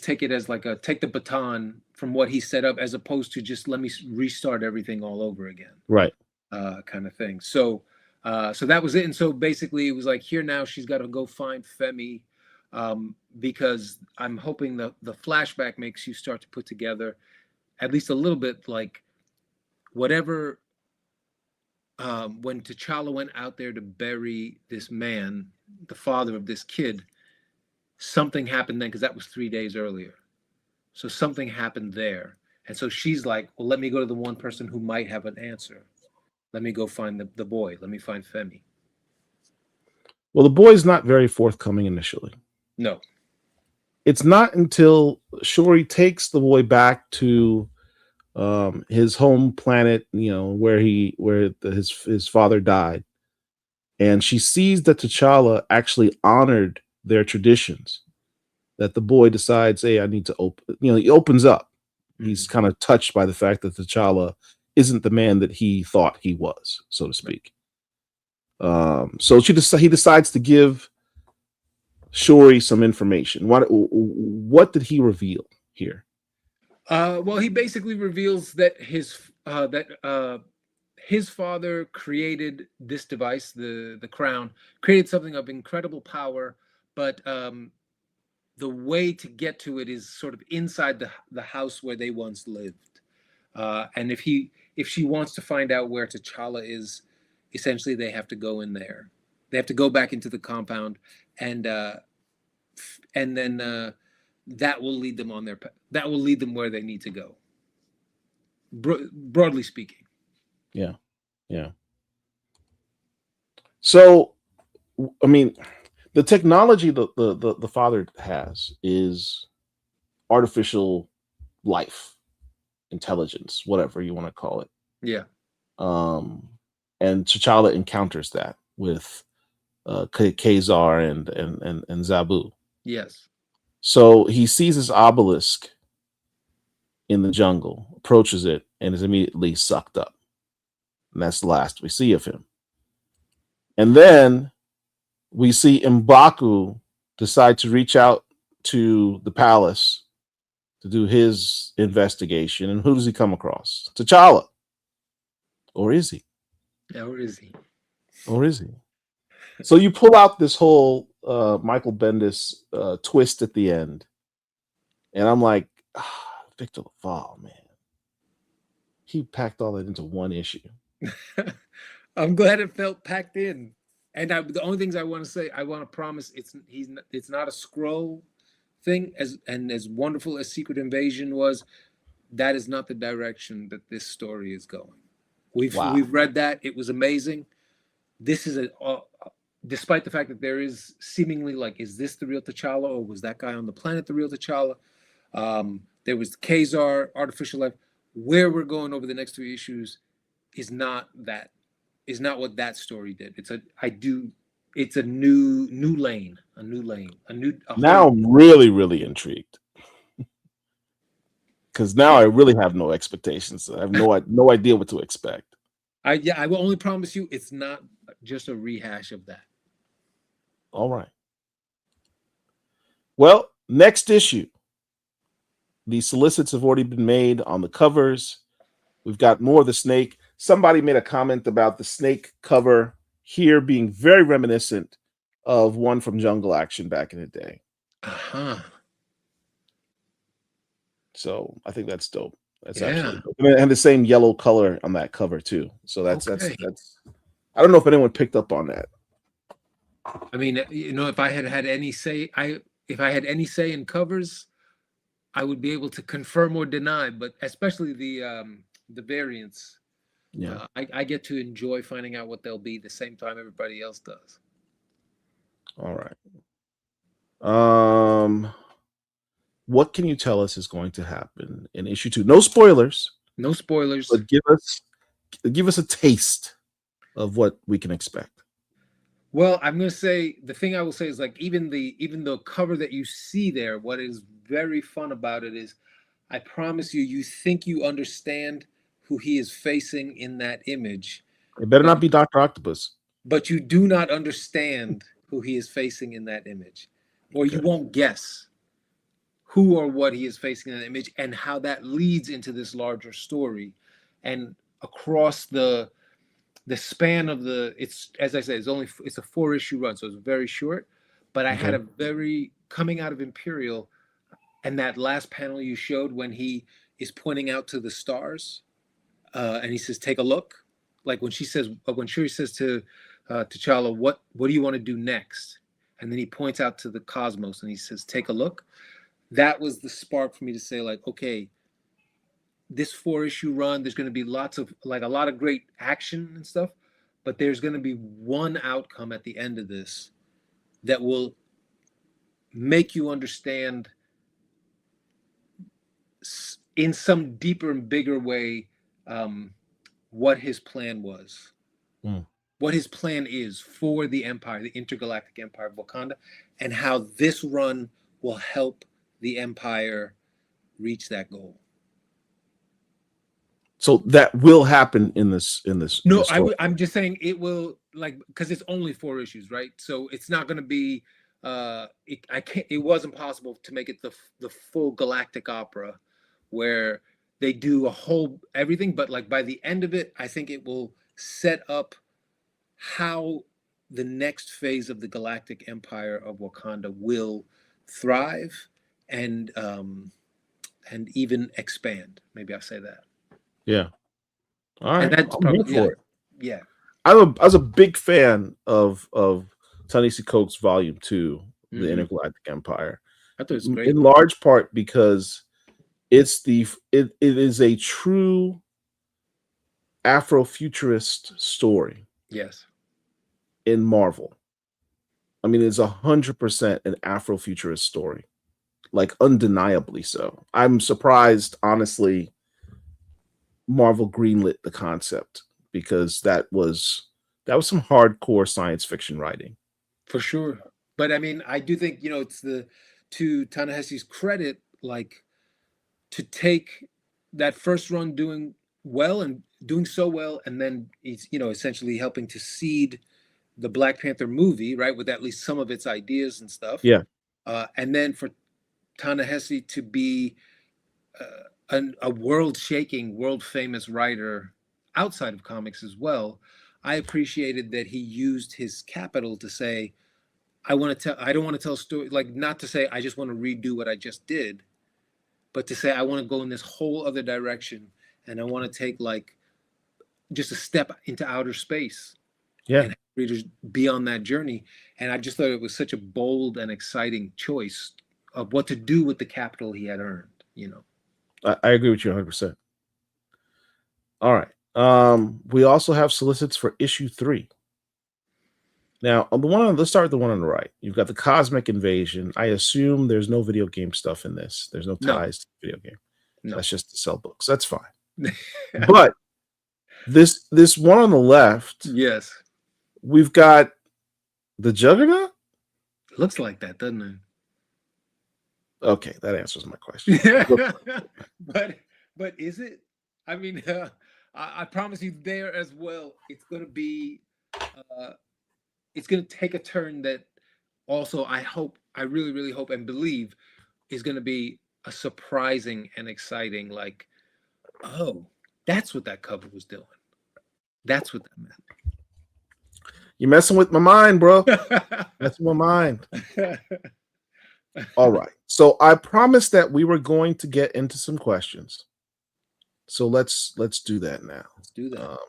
take it as like take the baton from what he set up, as opposed to just let me restart everything all over again, right? Kind of thing. So that was it. And so basically, it was like, here now she's got to go find Femi, because I'm hoping the flashback makes you start to put together at least a little bit, like whatever, when T'Challa went out there to bury this man, the father of this kid, something happened then, because that was 3 days earlier. So something happened there. And so she's like, well, let me go to the one person who might have an answer. Let me go find the boy. Let me find Femi. Well, the boy's not very forthcoming initially. No. It's not until Shuri takes the boy back to his home planet, where his father died, and she sees that T'Challa actually honored their traditions, that the boy decides, hey, I need to open. He opens up. He's kind of touched by the fact that T'Challa isn't the man that he thought he was, so to speak. So he decides to give Shuri some information. What did he reveal here? Well, he basically reveals that his father created this device, the crown, created something of incredible power, but the way to get to it is sort of inside the house where they once lived. And if she wants to find out where T'Challa is, essentially they have to go in there. They have to go back into the compound, and then that will lead them that will lead them where they need to go. Broadly speaking. Yeah. So, I mean, the technology the father has is artificial life, intelligence, whatever you want to call it. Yeah. And T'Challa encounters that with Kazar and Zabu. Yes. So he sees this obelisk in the jungle, approaches it, and is immediately sucked up. And that's the last we see of him. And then we see M'Baku decide to reach out to the palace to do his investigation. And who does he come across? T'Challa. Or is he? Yeah, or is he? So you pull out this whole Michael Bendis twist at the end. And I'm like, Victor Lavalle, man. He packed all that into one issue. I'm glad it felt packed in. And the only things I want to say, I want to promise it's not a scroll thing, as wonderful as Secret Invasion was. That is not the direction that this story is going. We've read that. It was amazing. This is despite the fact that there is seemingly like, is this the real T'Challa, or was that guy on the planet the real T'Challa? There was Kazar, artificial life. Where we're going over the next 3 issues is not what that story did. It's a new lane. Now I'm really, really intrigued. Because now I really have no expectations. I have no idea what to expect. I will only promise you it's not just a rehash of that. All right. Well, next issue. The solicits have already been made on the covers. We've got more of the snake. somebody made a comment about the snake cover here being very reminiscent of one from Jungle Action back in the day. Uh-huh. So I think that's dope. That's Yeah. absolutely dope. And the same yellow color on that cover too. So that's Okay. I don't know if anyone picked up on that. I mean, you know, if I had any say, if I had any say in covers, I would be able to confirm or deny. But especially the variants, Yeah. I get to enjoy finding out what they'll be the same time everybody else does. All right. What can you tell us is going to happen in issue 2? No spoilers. No spoilers. But give us a taste of what we can expect. Well, I'm gonna say the thing I will say is like even the cover that you see there, what is very fun about it is I promise you, you think you understand who he is facing in that image. It better But not be Dr. Octopus. but you do not understand who he is facing in that image, or you won't guess who or what he is facing in that image and how that leads into this larger story. And across the span of it's, as I said, it's a 4-issue run, so it's very short. But I had a very, coming out of Imperial, and that last panel you showed when he is pointing out to the stars, and he says, "Take a look." Like when Shuri says to T'Challa, "What do you want to do next?" And then he points out to the cosmos and he says, "Take a look." That was the spark for me to say, like, okay, this 4-issue run, there's going to be a lot of great action and stuff, but there's going to be one outcome at the end of this that will make you understand in some deeper and bigger way what his plan was, what his plan is for the Empire, the Intergalactic Empire of Wakanda, and how this run will help the Empire reach that goal. So that will happen in this. No, I'm just saying it will, like, because it's only 4 issues, right? So it's not going to be. It wasn't possible to make it the full galactic opera, where they do a whole everything. But like by the end of it, I think it will set up how the next phase of the Galactic Empire of Wakanda will thrive and even expand. Maybe I'll say that. Yeah. All right. And that's probably for it. Yeah. I was a big fan of Ta-Nehisi Coates Volume 2, The Intergalactic Empire. I thought it was great. In large part because it is a true Afrofuturist story. Yes. In Marvel. I mean, it's 100% an Afrofuturist story. Like undeniably so. I'm surprised, honestly, Marvel greenlit the concept, because that was some hardcore science fiction writing. For sure. But I mean, I do think, it's to Ta-Nehisi's credit, like, to take that first run doing so well, and then he's, essentially helping to seed the Black Panther movie, right, with at least some of its ideas and stuff. Yeah. And then for Ta-Nehisi to be a world-shaking, world-famous writer outside of comics as well, I appreciated that he used his capital to say, I don't want to tell a story, like, not to say I just want to redo what I just did, but to say I want to go in this whole other direction, and I want to take like just a step into outer space. Yeah. And readers be on that journey. And I just thought it was such a bold and exciting choice of what to do with the capital he had earned, I agree with you 100%. All right. We also have solicits for issue 3. Now, let's start with the one on the right. You've got the Cosmic Invasion. I assume there's no video game stuff in this. There's no ties to the video game. No. That's just to sell books. That's fine. But this one on the left, yes, we've got the Juggernaut. Looks like that, doesn't it? Okay, that answers my question. but is it? I mean, I promise you, there as well, it's going to be. It's going to take a turn that also I really, really hope and believe is going to be a surprising and exciting, like, oh, that's what that cover was doing. That's what that You're messing with my mind, bro. meant. Messing with my mind. All right. So I promised that we were going to get into some questions. So let's do that now. Let's do that.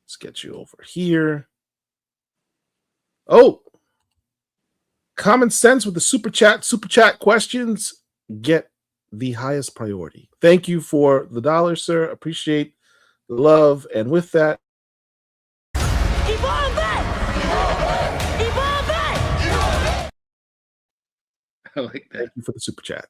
Let's get you over here. Oh, common sense with the super chat questions get the highest priority. Thank you for the $1, sir. Appreciate the love. And with that, I like that. thank you for the super chat.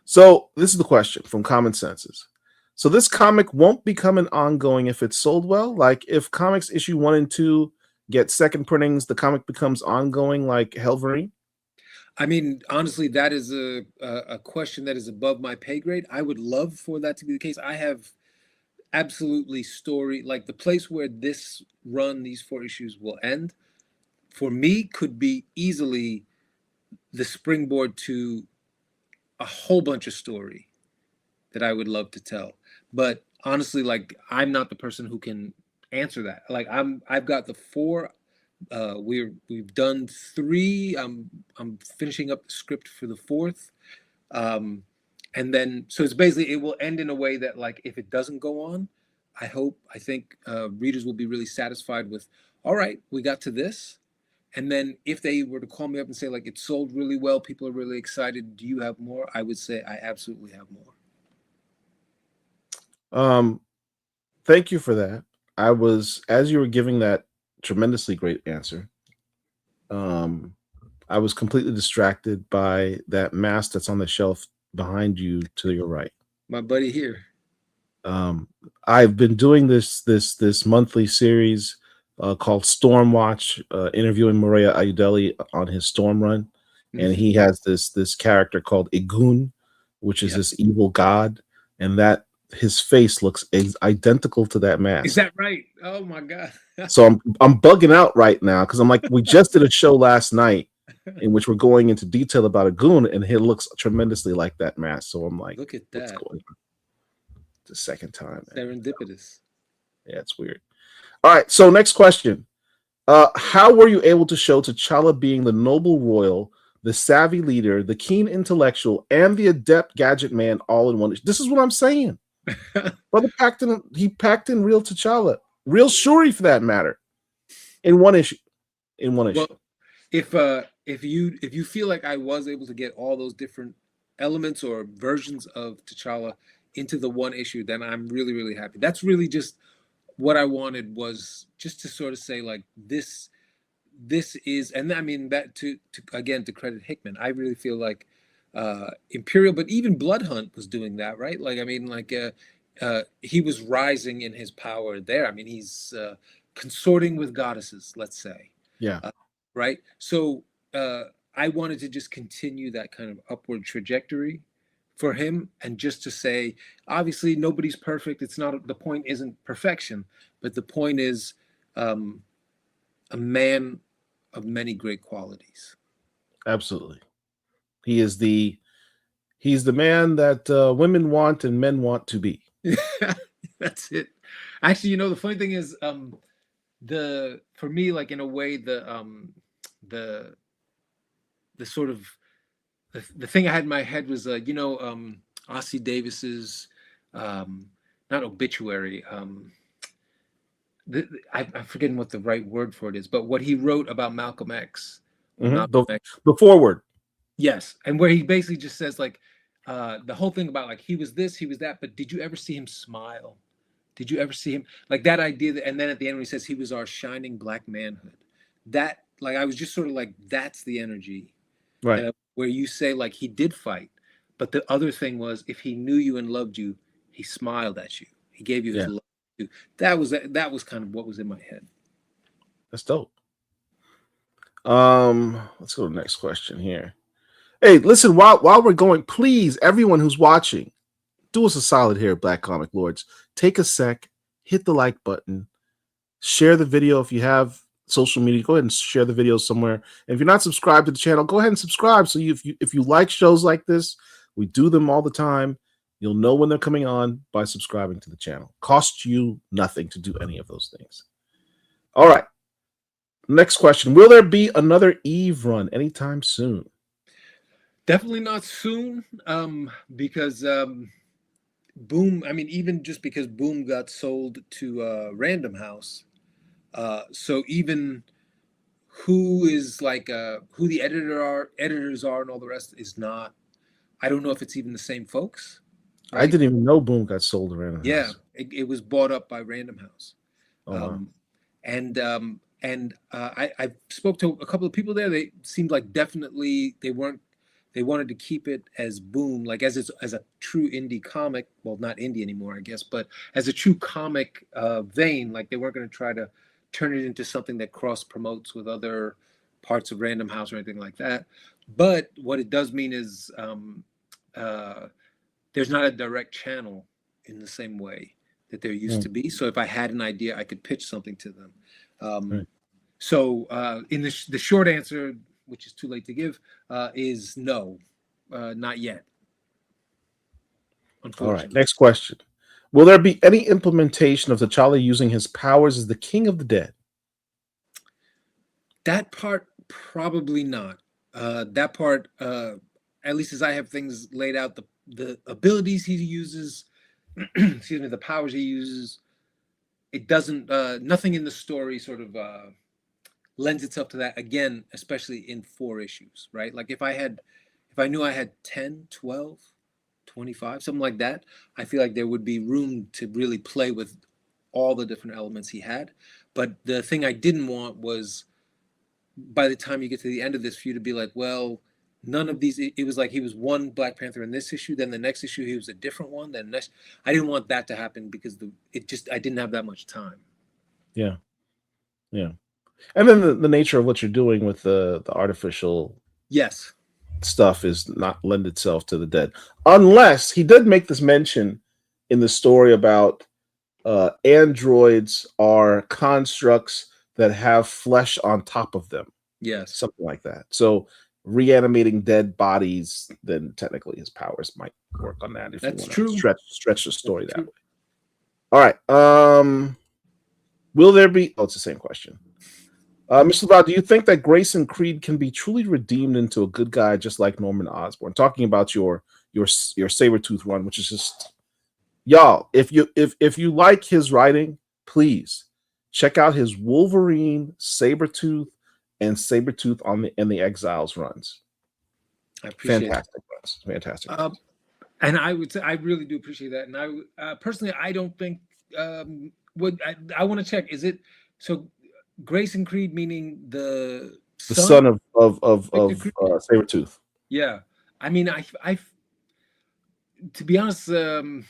So this is the question from Common Senses. So this comic won't become an ongoing if it's sold well. Like if comics issue 1 and 2 get second printings, the comic becomes ongoing like Helverine. I mean, honestly, that is a question that is above my pay grade. I would love for that to be the case. I have absolutely story, like the place where this run, these 4 issues will end, for me could be easily the springboard to a whole bunch of story that I would love to tell. But honestly, like I'm not the person who can answer that. Like I've got the 4. We've done 3. I'm finishing up the script for the 4th. And then so it's basically it will end in a way that like if it doesn't go on, I think readers will be really satisfied with, all right, we got to this. And then if they were to call me up and say like it sold really well, people are really excited, do you have more? I would say I absolutely have more. Thank you for that. I was, as you were giving that tremendously great answer, I was completely distracted by that mask that's on the shelf behind you to your right. My buddy here. I've been doing this monthly series called Stormwatch, interviewing Maria Ayudeli on his Storm run, and he has this character called Igun, which is this evil god, and that his face looks identical to that mask. Is that right? Oh my god! So I'm bugging out right now because I'm like, we just did a show last night in which we're going into detail about a goon, and he looks tremendously like that mask. So I'm like, look at that. What's going on? It's the second time. Serendipitous. Yeah, it's weird. All right, so next question. How were you able to show T'Challa being the noble royal, the savvy leader, the keen intellectual, and the adept gadget man all in one? This is what I'm saying. Brother packed in real T'Challa, real Shuri for that matter, in one issue. Well, if you feel like I was able to get all those different elements or versions of T'Challa into the one issue, then I'm really, really happy. That's really just what I wanted, was just to sort of say like this is, and I mean that to again to credit Hickman, I really feel like Imperial, but even Bloodhunt was doing that, right? Like I mean, like he was rising in his power there. I mean, he's consorting with goddesses, let's say. Yeah. Right. So I wanted to just continue that kind of upward trajectory for him, and just to say, obviously nobody's perfect. It's not, the point isn't perfection, but the point is a man of many great qualities. Absolutely. He's the man that women want and men want to be. That's it. Actually, you know, the funny thing is, for me, like in a way, the sort of the thing I had in my head was, Ossie Davis's, not obituary. I'm forgetting what the right word for it is, but what he wrote about Malcolm X. Malcolm X. The foreword. Yes, and where he basically just says like the whole thing about like he was this, he was that, but did you ever see him smile? Did you ever see him, like that idea that, and then at the end when he says he was our shining black manhood, that like I was just sort of like, that's the energy, right? Where you say like he did fight, but the other thing was, if he knew you and loved you, he smiled at you, he gave you his love too. That was kind of what was in my head. That's dope. Let's go to the next question here. Hey, listen, while we're going, please, everyone who's watching, do us a solid here at Black Comic Lords. Take a sec, hit the like button, share the video. If you have social media, go ahead and share the video somewhere. And if you're not subscribed to the channel, go ahead and subscribe. So if you like shows like this, we do them all the time. You'll know when they're coming on by subscribing to the channel. Costs you nothing to do any of those things. All right. Next question. Will there be another Eve run anytime soon? Definitely not soon, because Boom, I mean, even just because Boom got sold to Random House, so even who is like who the editors are and all the rest is not. I don't know if it's even the same folks. Right? I didn't even know Boom got sold to Random House. Yeah, it was bought up by Random House. Oh, wow. I spoke to a couple of people there. They seemed like definitely they wanted to keep it as Boom, like as a true indie comic. Well, not indie anymore, I guess, but as a true comic vein. Like they weren't going to try to turn it into something that cross promotes with other parts of Random House or anything like that. But what it does mean is there's not a direct channel in the same way that there used to be. So if I had an idea, I could pitch something to them. Right. So in the short answer, which is too late to give, is no, not yet. All right, next question. Will there be any implementation of T'Challa using his powers as the King of the Dead? That part, probably not. That part, at least as I have things laid out, the abilities he uses, excuse me, the powers he uses, it doesn't, nothing in the story sort of lends itself to that, again, especially in 4 issues, right? Like if I knew I had 10, 12, 25, something like that, I feel like there would be room to really play with all the different elements he had. But the thing I didn't want was, by the time you get to the end of this, for you to be like, well, none of these, it was like he was one Black Panther in this issue, then the next issue he was a different one, then next. I didn't want that to happen because I didn't have that much time. Yeah. And then the nature of what you're doing with the artificial stuff is not lend itself to the dead, unless he did make this mention in the story about androids are constructs that have flesh on top of them. Yes, something like that. So reanimating dead bodies, then technically his powers might work on that if that's you want true. to stretch the story that way. All right. Will there be? Oh, it's the same question. Mr. Lavalle, do you think that Grayson Creed can be truly redeemed into a good guy, just like Norman Osborn? Talking about your Sabretooth run, which is just, y'all. If you like his writing, please check out his Wolverine, Sabretooth, and Sabretooth in the Exiles runs. I appreciate fantastic runs. Fantastic. And I would say I really do appreciate that. And I personally, I don't think I want to check. Is it so? Grayson Creed, meaning the son of Sabretooth. Yeah, I mean, I to be honest, I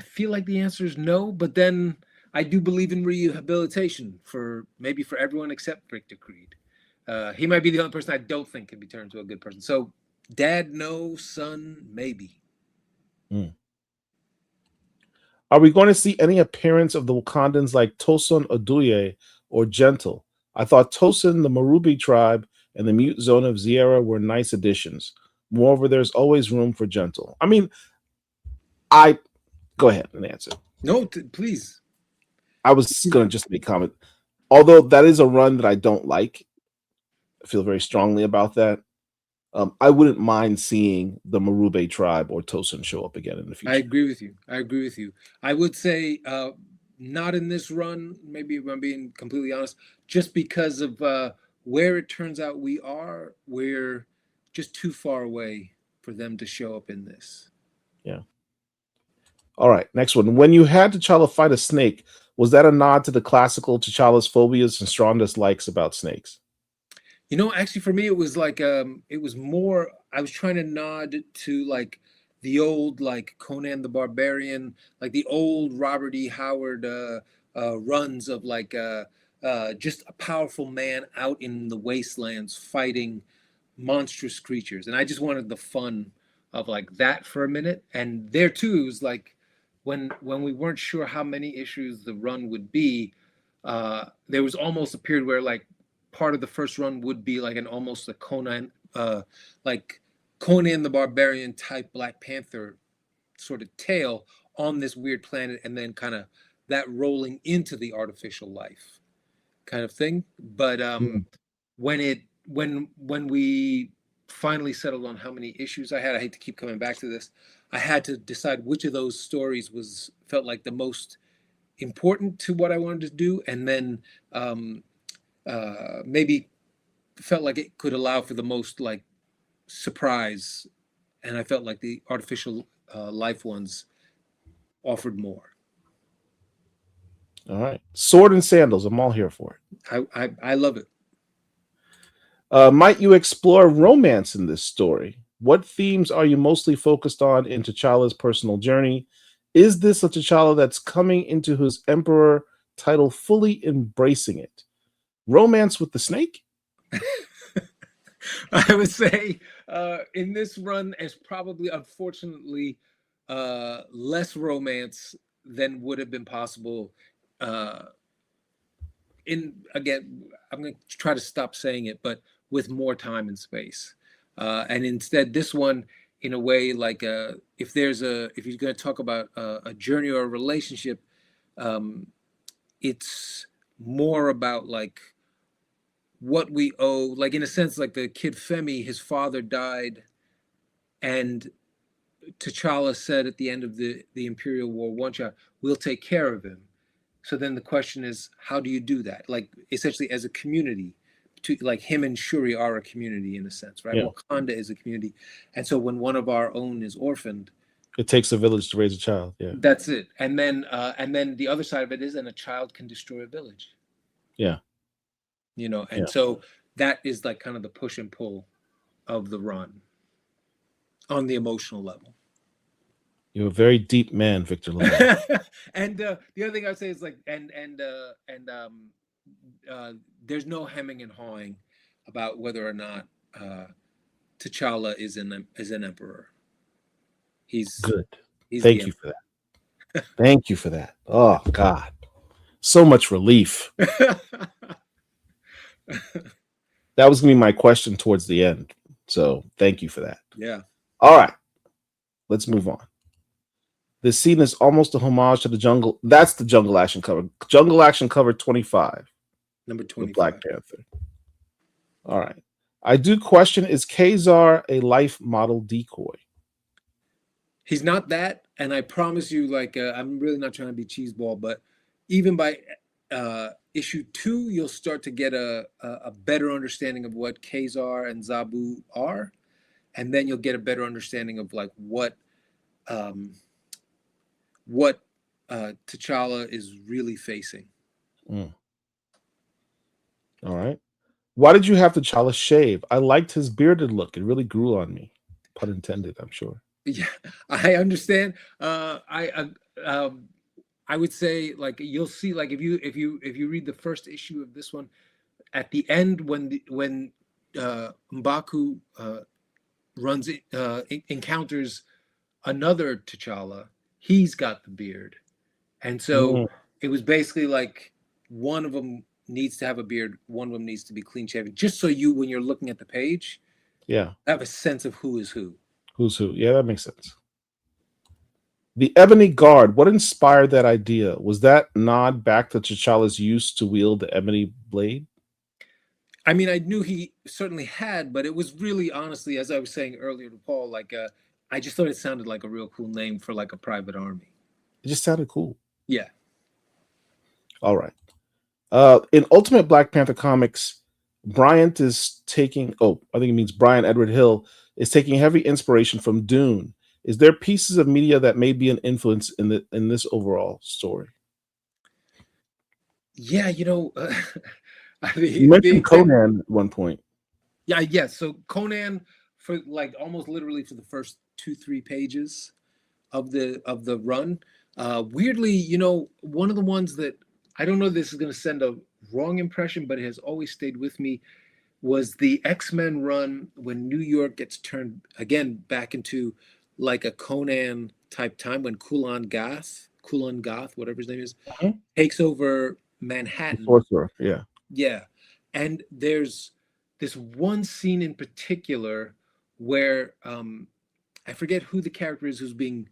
feel like the answer is no. But then I do believe in rehabilitation for everyone except Victor Creed. He might be the only person I don't think can be turned into a good person. So, dad, no; son, maybe. Are we going to see any appearance of the Wakandans like Tosin Oduye or Gentle? I thought Tosin, the Marubi tribe, and the Mute Zone of Ziera were nice additions. Moreover, there's always room for Gentle. I mean, go ahead and answer. No, please. I was going to just make a comment. Although that is a run that I don't like, I feel very strongly about that. I wouldn't mind seeing the Marube tribe or Tosin show up again in the future. I agree with you. I would say not in this run, maybe if I'm being completely honest, just because of where it turns out we're just too far away for them to show up in this. Yeah. All right, next one. When you had T'Challa fight a snake, was that a nod to the classical T'Challa's phobias and strong dislikes about snakes? You know, actually, for me, it was like it was more. I was trying to nod to like the old like Conan the Barbarian, like the old Robert E. Howard runs of like just a powerful man out in the wastelands fighting monstrous creatures, and I just wanted the fun of like that for a minute. And there too, it was like when we weren't sure how many issues the run would be, there was almost a period where like part of the first run would be like almost a Conan like Conan the Barbarian type Black Panther sort of tale on this weird planet, and then kind of that rolling into the artificial life kind of thing. But Mm. when we finally settled on how many issues I hate to keep coming back to this. I had to decide which of those stories felt like the most important to what I wanted to do, and then maybe felt like it could allow for the most like surprise, and I felt like the artificial life ones offered more. All right. Sword and sandals. I'm all here for it. I love it. Might you explore romance in this story? What themes are you mostly focused on in T'Challa's personal journey? Is this a T'Challa that's coming into his Emperor title fully embracing it? Romance with the snake? I would say in this run, as probably unfortunately less romance than would have been possible. Again, I'm going to try to stop saying it, but with more time and space, and instead this one, in a way, like if you're going to talk about a journey or a relationship, it's more about like what we owe, like in a sense, like the kid Femi, his father died, and T'Challa said at the end of the Imperial War one shot, we'll take care of him. So then the question is, how do you do that? Like essentially as a community, like him and Shuri are a community in a sense, right? Yeah. Wakanda is a community. And so when one of our own is orphaned, it takes a village to raise a child. Yeah. That's it. And then the other side of it is, and a child can destroy a village. Yeah. And so that is like kind of the push and pull of the run on the emotional level. You're a very deep man, Victor Lavalle. And the other thing I would say is like, there's no hemming and hawing about whether or not T'Challa is an emperor. He's good. Thank you for that. Thank you for that. Oh God, so much relief. That was gonna be my question towards the end. So thank you for that. Yeah. All right, let's move on. This scene is almost a homage to the Jungle. That's the Jungle Action cover. Jungle Action cover 25. Number 25. Black Panther. All right. I do question, is Kazar a life model decoy? He's not that, and I promise you, like, I'm really not trying to be cheeseball, but even by issue 2, you'll start to get a better understanding of what Kazar and Zabu are, and then you'll get a better understanding of like what T'Challa is really facing. Mm. All right. Why did you have T'Challa shave? I liked his bearded look. It really grew on me. Pun intended, I'm sure. Yeah, I understand. I would say, like, you'll see, like, if you read the first issue of this one, at the end when M'Baku encounters another T'Challa, he's got the beard, and so it was basically like one of them needs to have a beard, one of them needs to be clean shaven, just so you, when you're looking at the page, have a sense of who is who. Who's who? Yeah, that makes sense. The Ebony Guard, what inspired that idea? Was that nod back to T'Challa's use to wield the ebony blade? I mean, I knew he certainly had, but it was really, honestly, as I was saying earlier to Paul, like, I just thought it sounded like a real cool name for like a private army. It just sounded cool. Yeah. All right. In Ultimate Black Panther comics, Bryant is taking, I think it means Brian Edward Hill, is taking heavy inspiration from Dune. Is there pieces of media that may be an influence in this overall story? Yeah, you mentioned Conan at one point. Yeah, yes. So Conan, for like almost literally for the first 2-3 pages of the run, weirdly, one of the ones that I don't know if this is going to send a wrong impression, but it has always stayed with me, was the X-Men run when New York gets turned again back into like a Conan type time, when Kulan Gath, whatever his name is, takes over Manhattan. Sorcerer, yeah. Yeah. And there's this one scene in particular where I forget who the character is who's being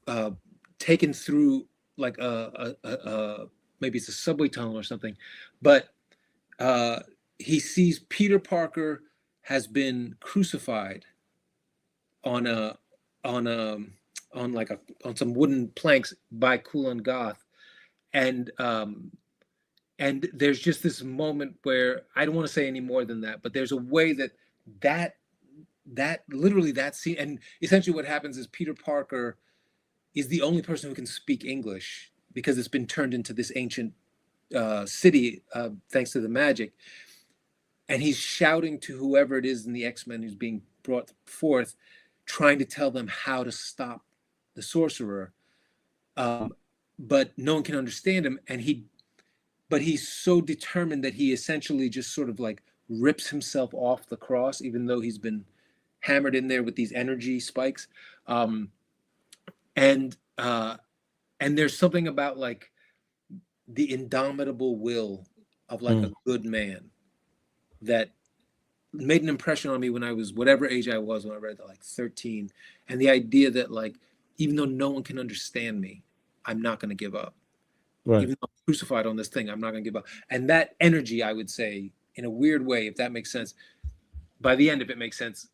uh, taken through like maybe it's a subway tunnel or something, but uh, he sees Peter Parker has been crucified on a on a on like a on some wooden planks by Kulan Goth, and and there's just this moment where I don't want to say any more than that, but there's a way that that literally that scene, and essentially what happens is Peter Parker is the only person who can speak English because it's been turned into this ancient city thanks to the magic, and he's shouting to whoever it is in the X-Men who's being brought forth, trying to tell them how to stop the sorcerer, but no one can understand him, and he's so determined that he essentially just sort of like rips himself off the cross, even though he's been hammered in there with these energy spikes. And there's something about like the indomitable will of like a good man that made an impression on me when I was whatever age I was when I read that, like 13. And the idea that like, even though no one can understand me, I'm not going to give up. Right. Even though I'm crucified on this thing, I'm not going to give up. And that energy, I would say, in a weird way, if that makes sense, by the end, if it makes sense,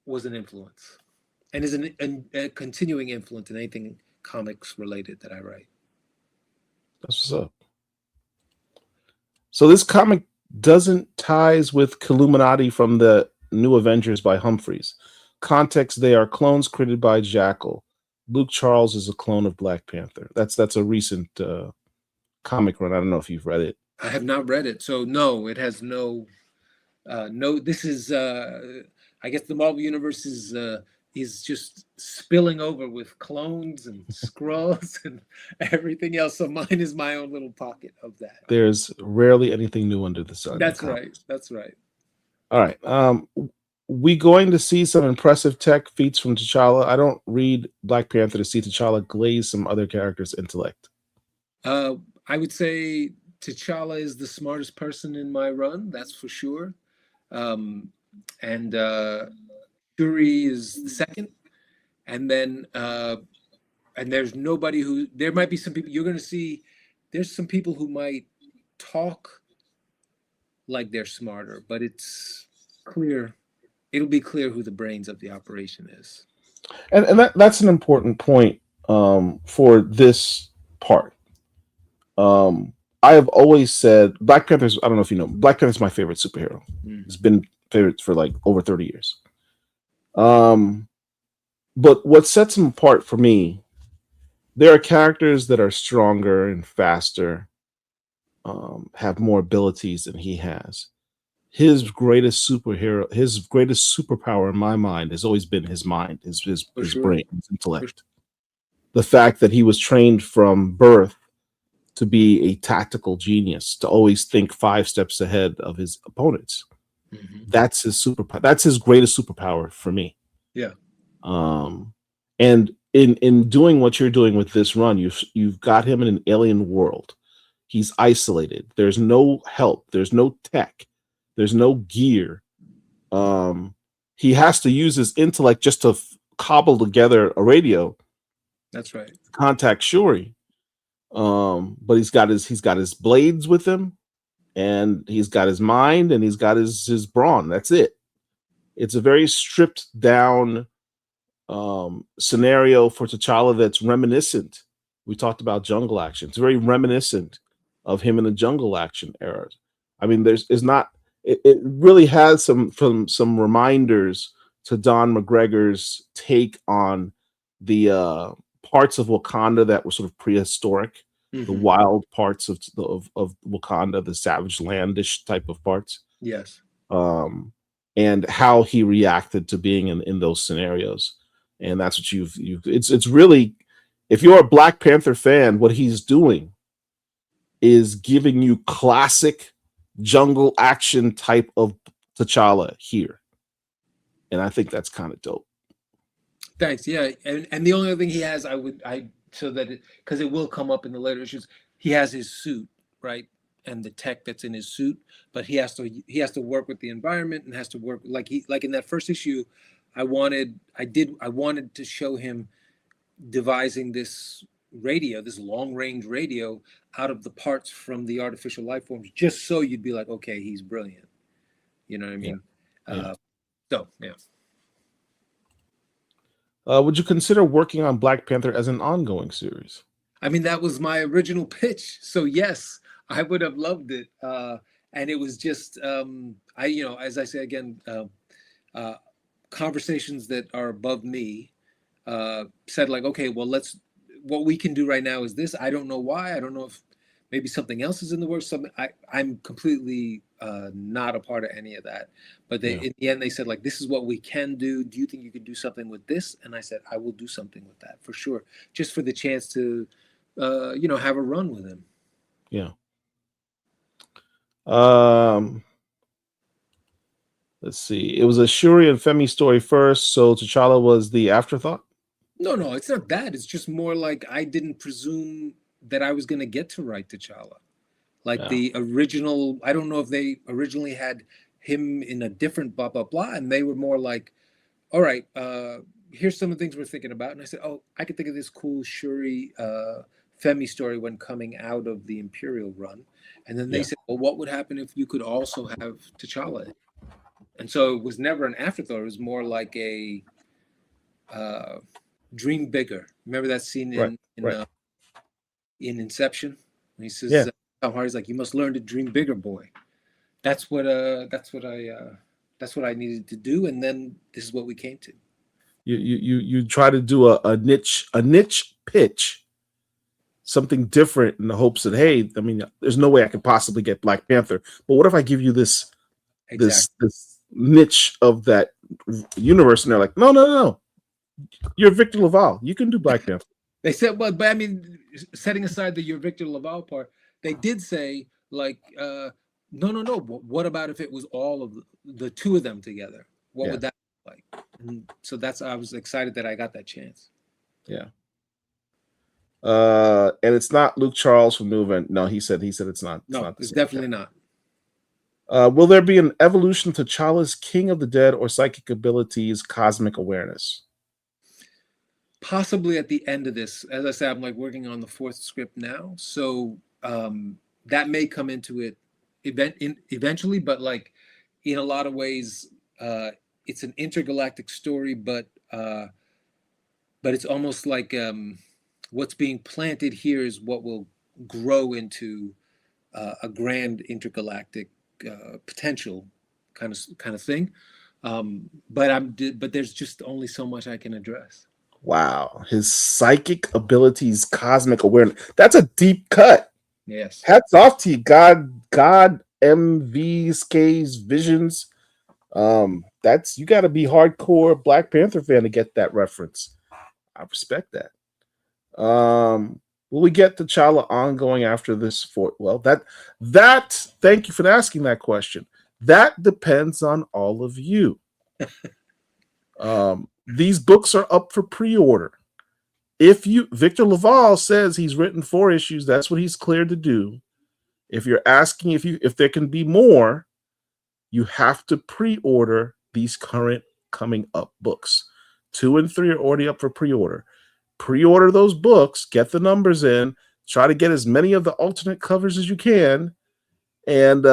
was an influence and is a continuing influence in anything comics related that I write. That's what's up. So this comic doesn't ties with Illuminati from the New Avengers by Humphreys. Context: they are clones created by Jackal. Luke Charles is a clone of Black Panther. That's a recent comic run. I don't know if you've read it. I have not read it, so no, it has no. This is. I guess the Marvel universe is just spilling over with clones and Skrulls and everything else. So mine is my own little pocket of that. There's rarely anything new under the sun. That's right. That's right. All right. We going to see some impressive tech feats from T'Challa. I don't read Black Panther to see T'Challa glaze some other characters' intellect. I would say T'Challa is the smartest person in my run. That's for sure. And Shuri is the second. And then and there's nobody who, there might be some people you're going to see. There's some people who might talk like they're smarter, but it's clear. It'll be clear who the brains of the operation is. And that's an important point for this part. I have always said Black Panther's, I don't know if you know, Black Panther's my favorite superhero. It's been favorite for like over 30 years. But what sets him apart for me, there are characters that are stronger and faster, have more abilities than he has. His greatest superpower in my mind has always been his mind, his brain, his intellect. The fact that he was trained from birth to be a tactical genius, to always think 5 steps ahead of his opponents. That's his superpower. That's his greatest superpower for me. Yeah. And in doing what you're doing with this run, you've got him in an alien world. He's isolated. There's no help. There's no tech. There's no gear. He has to use his intellect just to cobble together a radio. That's right. Contact Shuri. But he's got his blades with him, and he's got his mind, and he's got his brawn. That's it. It's a very stripped down scenario for T'Challa that's reminiscent. We talked about jungle action. It's very reminiscent of him in the jungle action era. I mean, it really has some reminders to Don McGregor's take on the parts of Wakanda that were sort of prehistoric, the wild parts of Wakanda, the savage landish type of parts. Yes. And how he reacted to being in those scenarios. And that's what it's really, if you're a Black Panther fan, what he's doing is giving you classic jungle action type of T'Challa here. And I think that's kind of dope. Thanks. Yeah. And the only other thing he has, because it will come up in the later issues, he has his suit, right? And the tech that's in his suit, but he has to work with the environment and has to work like in that first issue. I wanted to show him devising this radio, this long range radio, out of the parts from the artificial life forms, just so you'd be like, okay, he's brilliant. You know what I Yeah. mean? Yeah. So yeah. Would you consider working on Black Panther as an ongoing series? I mean, that was my original pitch. So yes, I would have loved it. And it was just, as I say again, uh, conversations that are above me said like, okay, well, what we can do right now is this. I don't know why. I don't know if maybe something else is in the works. I'm completely not a part of any of that. But Yeah. in the end, they said like, this is what we can do. Do you think you could do something with this? And I said, I will do something with that for sure, just for the chance to, have a run with him. Yeah. Let's see. It was a Shuri and Femi story first, so T'Challa was the afterthought. No, it's not that. It's just more like I didn't presume that I was going to get to write T'Challa. Like Yeah. the original, I don't know if they originally had him in a different blah, blah, blah. And they were more like, all right, here's some of the things we're thinking about. And I said, oh, I could think of this cool Shuri Femi story when coming out of the Imperial run. And then they Yeah. said, well, what would happen if you could also have T'Challa? And so it was never an afterthought. It was more like a dream bigger. Remember that scene Right. in Inception when he says, Yeah. "How hard?" He's like, "You must learn to dream bigger, boy." That's what I needed to do, and then this is what we came to. You try to do a niche pitch, something different in the hopes that, hey, I mean, there's no way I could possibly get Black Panther, but what if I give you this this niche of that universe? And they're like, no, you're Victor Lavalle, you can do Black Panther. They said, well, but I mean, setting aside the your Victor Lavalle part, they did say like, no. What about if it was all of the two of them together? What would that look like? And so I was excited that I got that chance. Yeah. And it's not Luke Charles from New Event. No, he said it's not. No, it's definitely not. Will there be an evolution to T'Challa's King of the Dead or psychic abilities, cosmic awareness? Possibly at the end of this. As I said, I'm like working on the fourth script now, so that may come into it eventually. But like in a lot of ways, it's an intergalactic story, but it's almost like what's being planted here is what will grow into a grand intergalactic potential kind of thing. But there's just only so much I can address. Wow, his psychic abilities, cosmic awareness. That's a deep cut. Yes. Hats off to you, God, MV's, K's, Visions. That's, you got to be hardcore Black Panther fan to get that reference. I respect that. Will we get T'Challa ongoing after this? Well, that thank you for asking that question. That depends on all of you. These books are up for pre-order. Victor Lavalle says he's written 4 issues, that's what he's cleared to do. If you're asking if there can be more, you have to pre-order these current coming up books. 2 and 3 are already up for pre-order. Pre-order those books, get the numbers in, try to get as many of the alternate covers as you can, and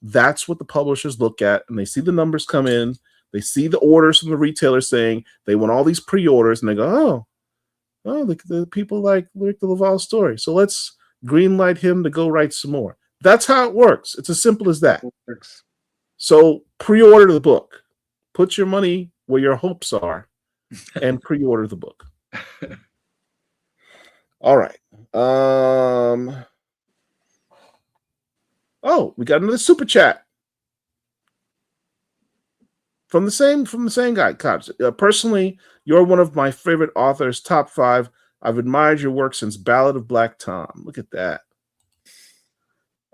that's what the publishers look at, and they see the numbers come in. They see the orders from the retailers saying they want all these pre-orders, and they go, oh, the people like the Lavalle story, so let's greenlight him to go write some more. That's how it works. It's as simple as that. So pre-order the book. Put your money where your hopes are, and pre-order the book. All right. Oh, we got another super chat. From the same guy, Cops. Personally, you're one of my favorite authors, top 5. I've admired your work since Ballad of Black Tom. Look at that.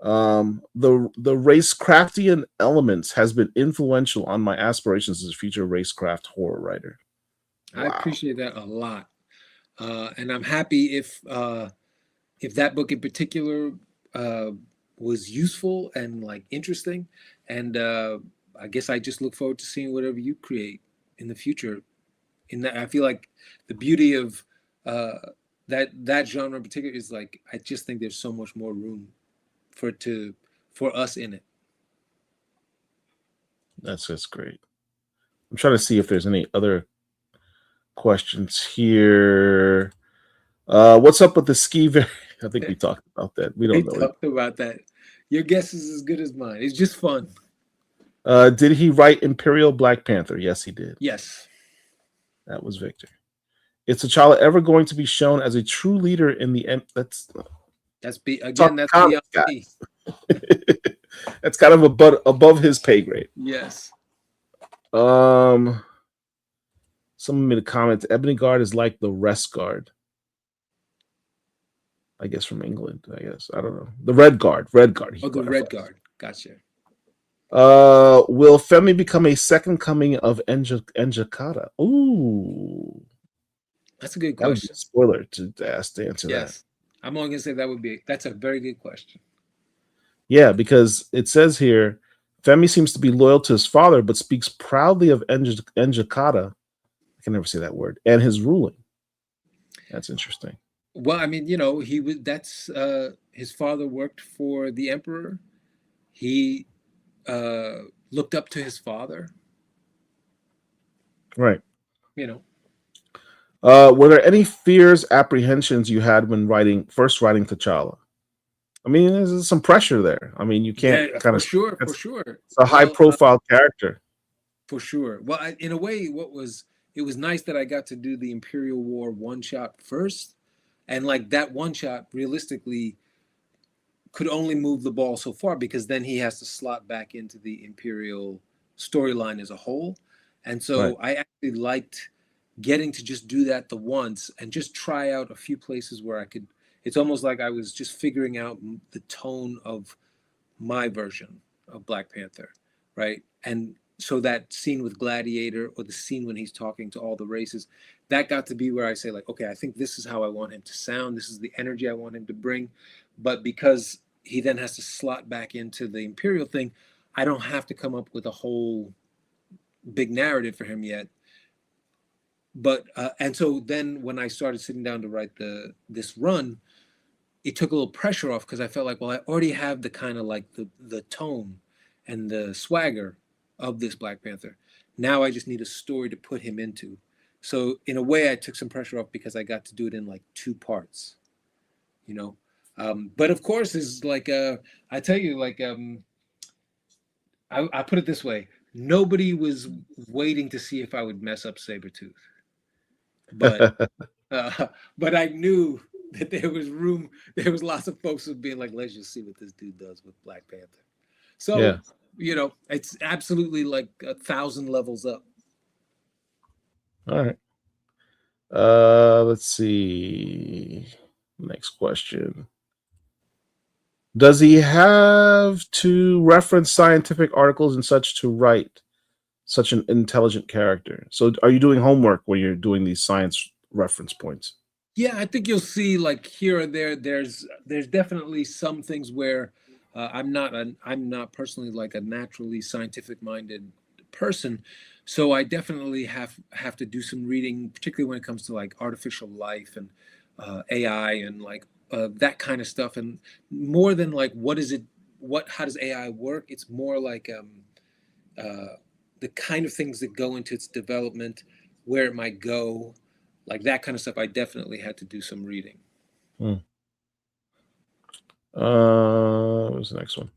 The racecraftian elements has been influential on my aspirations as a future racecraft horror writer. Wow. I appreciate that a lot, and I'm happy if that book in particular was useful and like interesting, and I guess I just look forward to seeing whatever you create in the future. In that, I feel like the beauty of that genre in particular is like, I just think there's so much more room for us in it. That's just great. I'm trying to see if there's any other questions here. What's up with the ski variant? I think we talked about that. We don't know. Talked about that. Your guess is as good as mine. It's just fun. Did he write Imperial Black Panther? Yes, he did. Yes. That was Victor. Is T'Challa ever going to be shown as a true leader in the end? That's beyond me. That's kind of above his pay grade. Yes. Someone made a comment. Ebony Guard is like the Rest Guard. I guess from England. I guess I don't know. The Red Guard. Red Guard. Oh, the Red Guard. Gotcha. Will Femi become a second coming of N'Jakata? Ooh, that's a good question. That would be a spoiler to answer yes. that. I'm only gonna say that's a very good question. Yeah, because it says here, Femi seems to be loyal to his father, but speaks proudly of N'Jakata. I can never say that word, and his ruling. That's interesting. Well, I mean, he was. That's his father worked for the Emperor. He looked up to his father. Right. Were there any fears, apprehensions you had when first writing T'Challa? I mean, there's some pressure there. I mean, you can't kind of. For sure. It's a high-profile character. For sure. Well, in a way, it was nice that I got to do the Imperial War one-shot first, and like that one-shot, realistically, could only move the ball so far, because then he has to slot back into the Imperial storyline as a whole. And so I actually liked getting to just do that the once and just try out a few places where I could. It's almost like I was just figuring out the tone of my version of Black Panther, right? And so that scene with Gladiator, or the scene when he's talking to all the races, that got to be where I say, like, okay, I think this is how I want him to sound. This is the energy I want him to bring. But because he then has to slot back into the Imperial thing, I don't have to come up with a whole big narrative for him yet. But and so then when I started sitting down to write this run, it took a little pressure off, because I felt like, well, I already have the kind of like the tone and the swagger of this Black Panther. Now I just need a story to put him into. So in a way, I took some pressure off, because I got to do it in like 2 parts, But of course, is like I tell you, like I put it this way: nobody was waiting to see if I would mess up Sabretooth, but I knew that there was room. There was lots of folks who being like, let's just see what this dude does with Black Panther. So it's absolutely like 1,000 levels up. All right. Let's see. Next question. Does he have to reference scientific articles and such to write such an intelligent character? So are you doing homework when you're doing these science reference points? Yeah, I think you'll see, like, here or there, there's definitely some things where I'm not personally like a naturally scientific minded person. So I definitely have to do some reading, particularly when it comes to like artificial life and AI and like that kind of stuff. And more than like, how does AI work? It's more like the kind of things that go into its development, where it might go, like that kind of stuff. I definitely had to do some reading. What was the next one?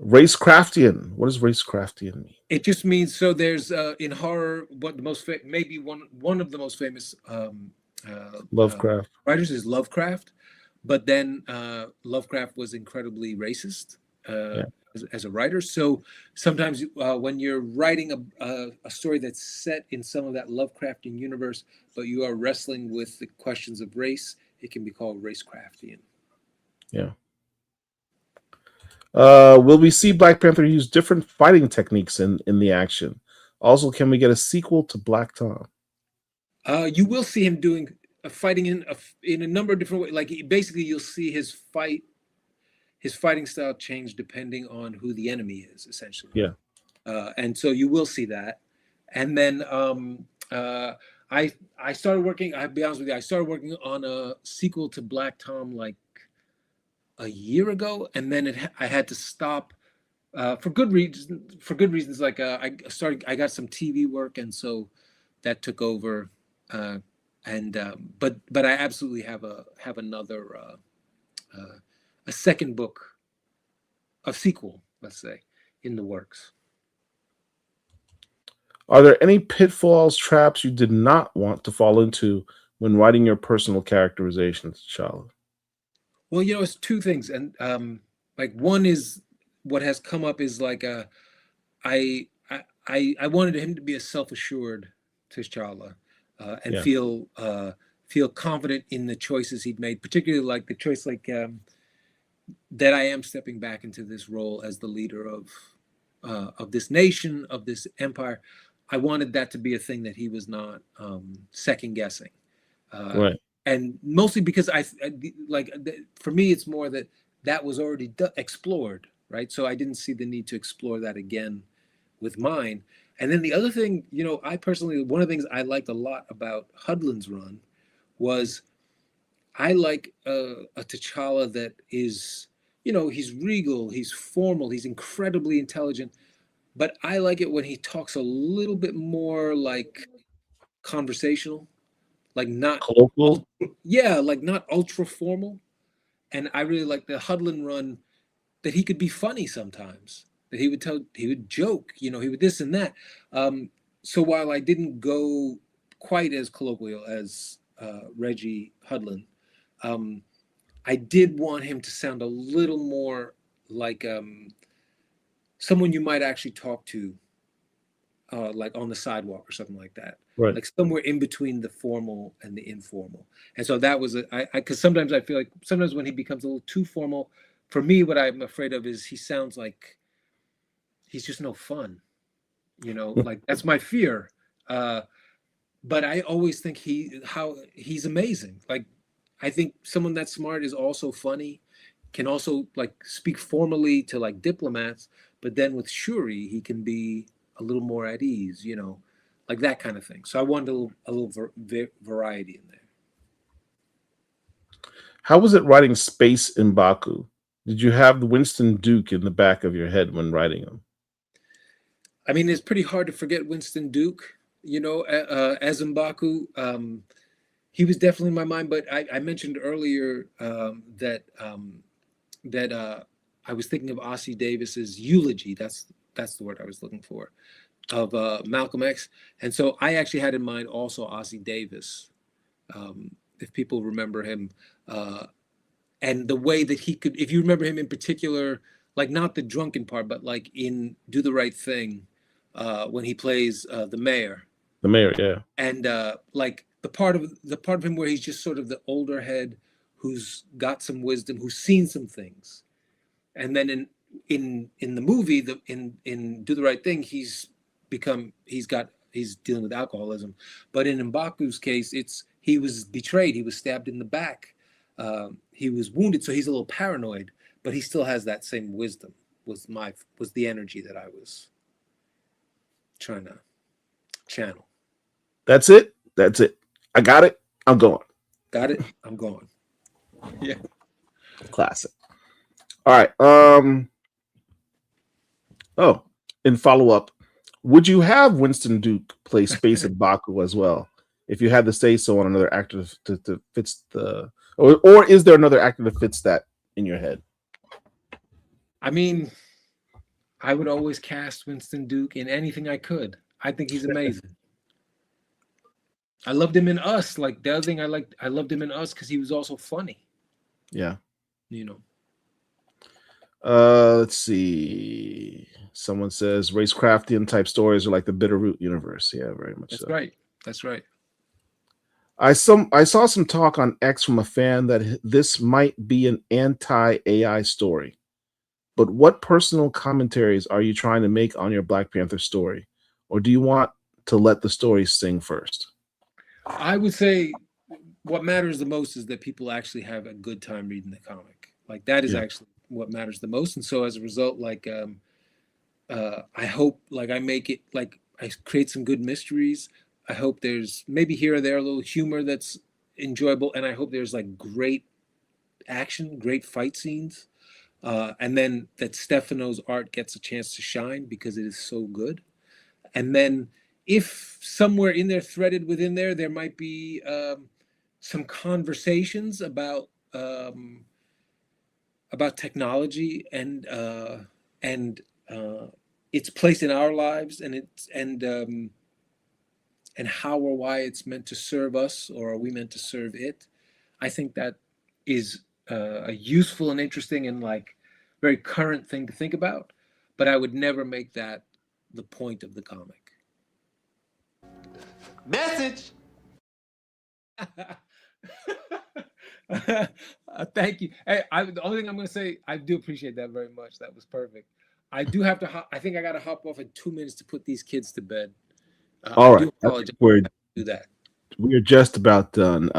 Racecraftian. What does racecraftian mean? It just means, so there's in horror, what the most maybe one of the most famous Lovecraft writers is Lovecraft, but then Lovecraft was incredibly racist as a writer. So sometimes when you're writing a story that's set in some of that Lovecraftian universe, but you are wrestling with the questions of race, it can be called racecraftian. Yeah. Will we see Black Panther use different fighting techniques in the action? Also, can we get a sequel to Black Tom? You will see him doing fighting in a number of different ways. Like basically, you'll see his fighting style change depending on who the enemy is, essentially. Yeah. And so you will see that, And then I started working. I'll be honest with you. I started working on a sequel to Black Tom like a year ago, and then I had to stop for good reasons. For good reasons, like I got some TV work, and so that took over. And but I absolutely have another a second book, a sequel, let's say, in the works. Are there any pitfalls, traps you did not want to fall into when writing your personal characterizations, T'Challa? Well, it's two things, and like one is what has come up is like I I wanted him to be a self-assured T'Challa and Yeah. feel confident in the choices he'd made, particularly like the choice that I am stepping back into this role as the leader of this nation, of this empire. I wanted that to be a thing that he was not second guessing. Right. And mostly because for me, it's more that was already explored, right? So I didn't see the need to explore that again with mine. And then the other thing, I personally, one of the things I liked a lot about Hudlin's run was I like a T'Challa that is, he's regal, he's formal, he's incredibly intelligent, but I like it when he talks a little bit more like conversational, like not, Colloquial? yeah, like not ultra formal. And I really like the Hudlin run that he could be funny sometimes, that he would joke, he would this and that. So while I didn't go quite as colloquial as Reggie Hudlin, I did want him to sound a little more like someone you might actually talk to, like on the sidewalk or something like that. Right. Like somewhere in between the formal and the informal. And so that was because sometimes I feel like sometimes when he becomes a little too formal, for me, what I'm afraid of is he sounds like he's just no fun. Like that's my fear. But I always think he's amazing. Like I think someone that smart is also funny, can also like speak formally to like diplomats, but then with Shuri, he can be a little more at ease, like that kind of thing. So I wanted a little variety in there. How was it writing Space in Baku? Did you have Winston Duke in the back of your head when writing him? I mean, it's pretty hard to forget Winston Duke, as M'Baku. He was definitely in my mind, but I mentioned earlier that I was thinking of Ossie Davis's eulogy. That's the word I was looking for, of Malcolm X. And so I actually had in mind also Ossie Davis, if people remember him, and the way that he could, if you remember him in particular, like not the drunken part, but like in Do the Right Thing, when he plays the mayor. The mayor, yeah. And like the part of him where he's just sort of the older head who's got some wisdom, who's seen some things. And then in the movie, in Do the Right Thing, he's dealing with alcoholism. But in M'Baku's case, he was betrayed, he was stabbed in the back, he was wounded, so he's a little paranoid, but he still has that same wisdom. Was the energy that I was trying to channel. That's it. I got it. I'm going. Got it. I'm going. Yeah. Classic. All right. Oh, in follow up, would you have Winston Duke play Space in Baku as well, if you had to say so on another actor to fits the, or is there another actor that fits that in your head? I mean, I would always cast Winston Duke in anything I could. I think he's amazing. I loved him in Us. Like the other thing I loved him in Us because he was also funny. Yeah. Let's see. Someone says racecraftian type stories are like the Bitterroot universe. Yeah, very much. That's so. right. That's right. I saw some talk on X from a fan that this might be an anti-AI story. But what personal commentaries are you trying to make on your Black Panther story? Or do you want to let the story sing first? I would say what matters the most is that people actually have a good time reading the comic. Like that is actually what matters the most. And so as a result, like I hope like I make it like I create some good mysteries. I hope there's maybe here or there a little humor that's enjoyable, and I hope there's like great action, great fight scenes, and then that Stefano's art gets a chance to shine because it is so good. And then if somewhere in there, threaded within there, there might be some conversations about technology and its place in our lives, and how or why it's meant to serve us, or are we meant to serve it. I think that is a useful and interesting and like very current thing to think about, but I would never make that the point of the comic. Message. Thank you. Hey, the only thing I'm going to say, I do appreciate that very much. That was perfect. I do have to. I think I got to hop off in 2 minutes to put these kids to bed. All I right, do apologize. we're Do that. we're just about done.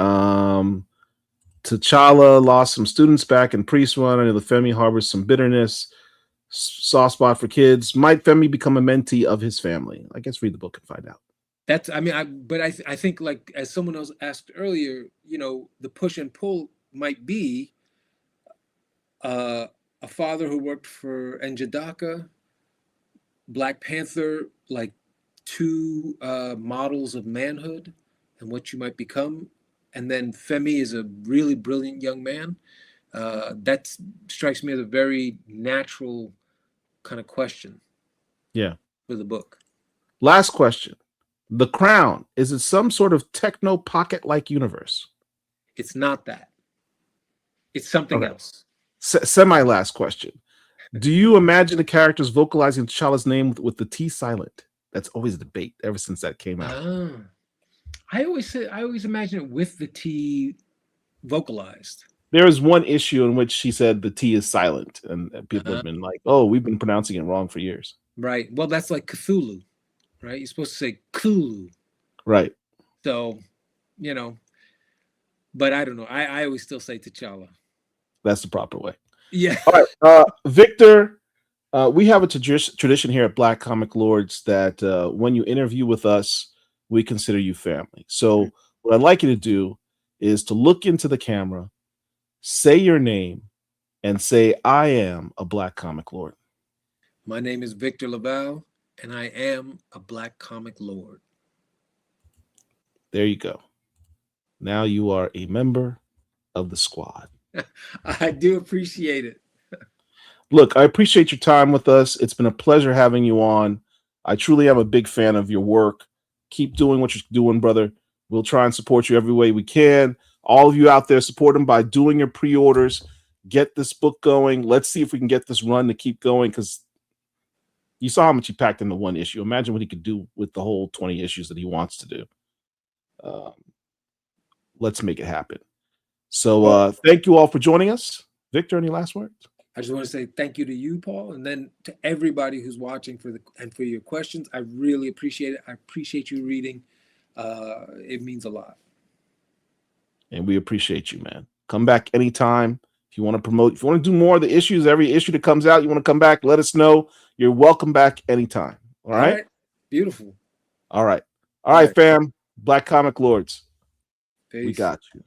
T'Challa lost some students back in Priest Run. I know the Femi harbors some bitterness. Soft spot for kids. Might Femi become a mentee of his family? I guess read the book and find out. That's. I mean, I think like as someone else asked earlier, you know, the push and pull might be a father who worked for Njidaka, Black Panther, like two models of manhood and what you might become, and then Femi is a really brilliant young man. That strikes me as a very natural kind of question. Yeah. For the book. Last question. The Crown, is it some sort of techno pocket-like universe? It's not that. It's something else. Semi-last question. Do you imagine the characters vocalizing T'Challa's name with the T silent? That's always a debate ever since that came out. I always imagine it with the T vocalized. There is one issue in which she said the T is silent, and people have been like, "Oh, we've been pronouncing it wrong for years." Right. Well, that's like Cthulhu, right? You're supposed to say Cthulhu. Right. So, you know, but I don't know. I always still say T'Challa. That's the proper way. Yeah. All right, Victor. We have a tradition here at Black Comic Lords that when you interview with us, we consider you family. So what I'd like you to do is to look into the camera, say your name, and say, "I am a Black Comic Lord." My name is Victor Lavalle, and I am a Black Comic Lord. There you go. Now you are a member of the squad. I do appreciate it. Look, I appreciate your time with us. It's been a pleasure having you on. I truly am a big fan of your work. Keep doing what you're doing, brother. We'll try and support you every way we can. All of you out there, support them by doing your pre-orders. Get this book going. Let's see if we can get this run to keep going, because you saw how much he packed into one issue. Imagine what he could do with the whole 20 issues that he wants to do. Let's make it happen. So thank you all for joining us. Victor, any last words? I just want to say thank you to you, Paul, and then to everybody who's watching for your questions. I really appreciate it. I appreciate you reading. It means a lot. And we appreciate you, man. Come back anytime. If you want to promote, if you want to do more of the issues, every issue that comes out, you want to come back, let us know. You're welcome back anytime. All right? Beautiful. All right. All right, fam. Black Comic Lords. Peace. We got you.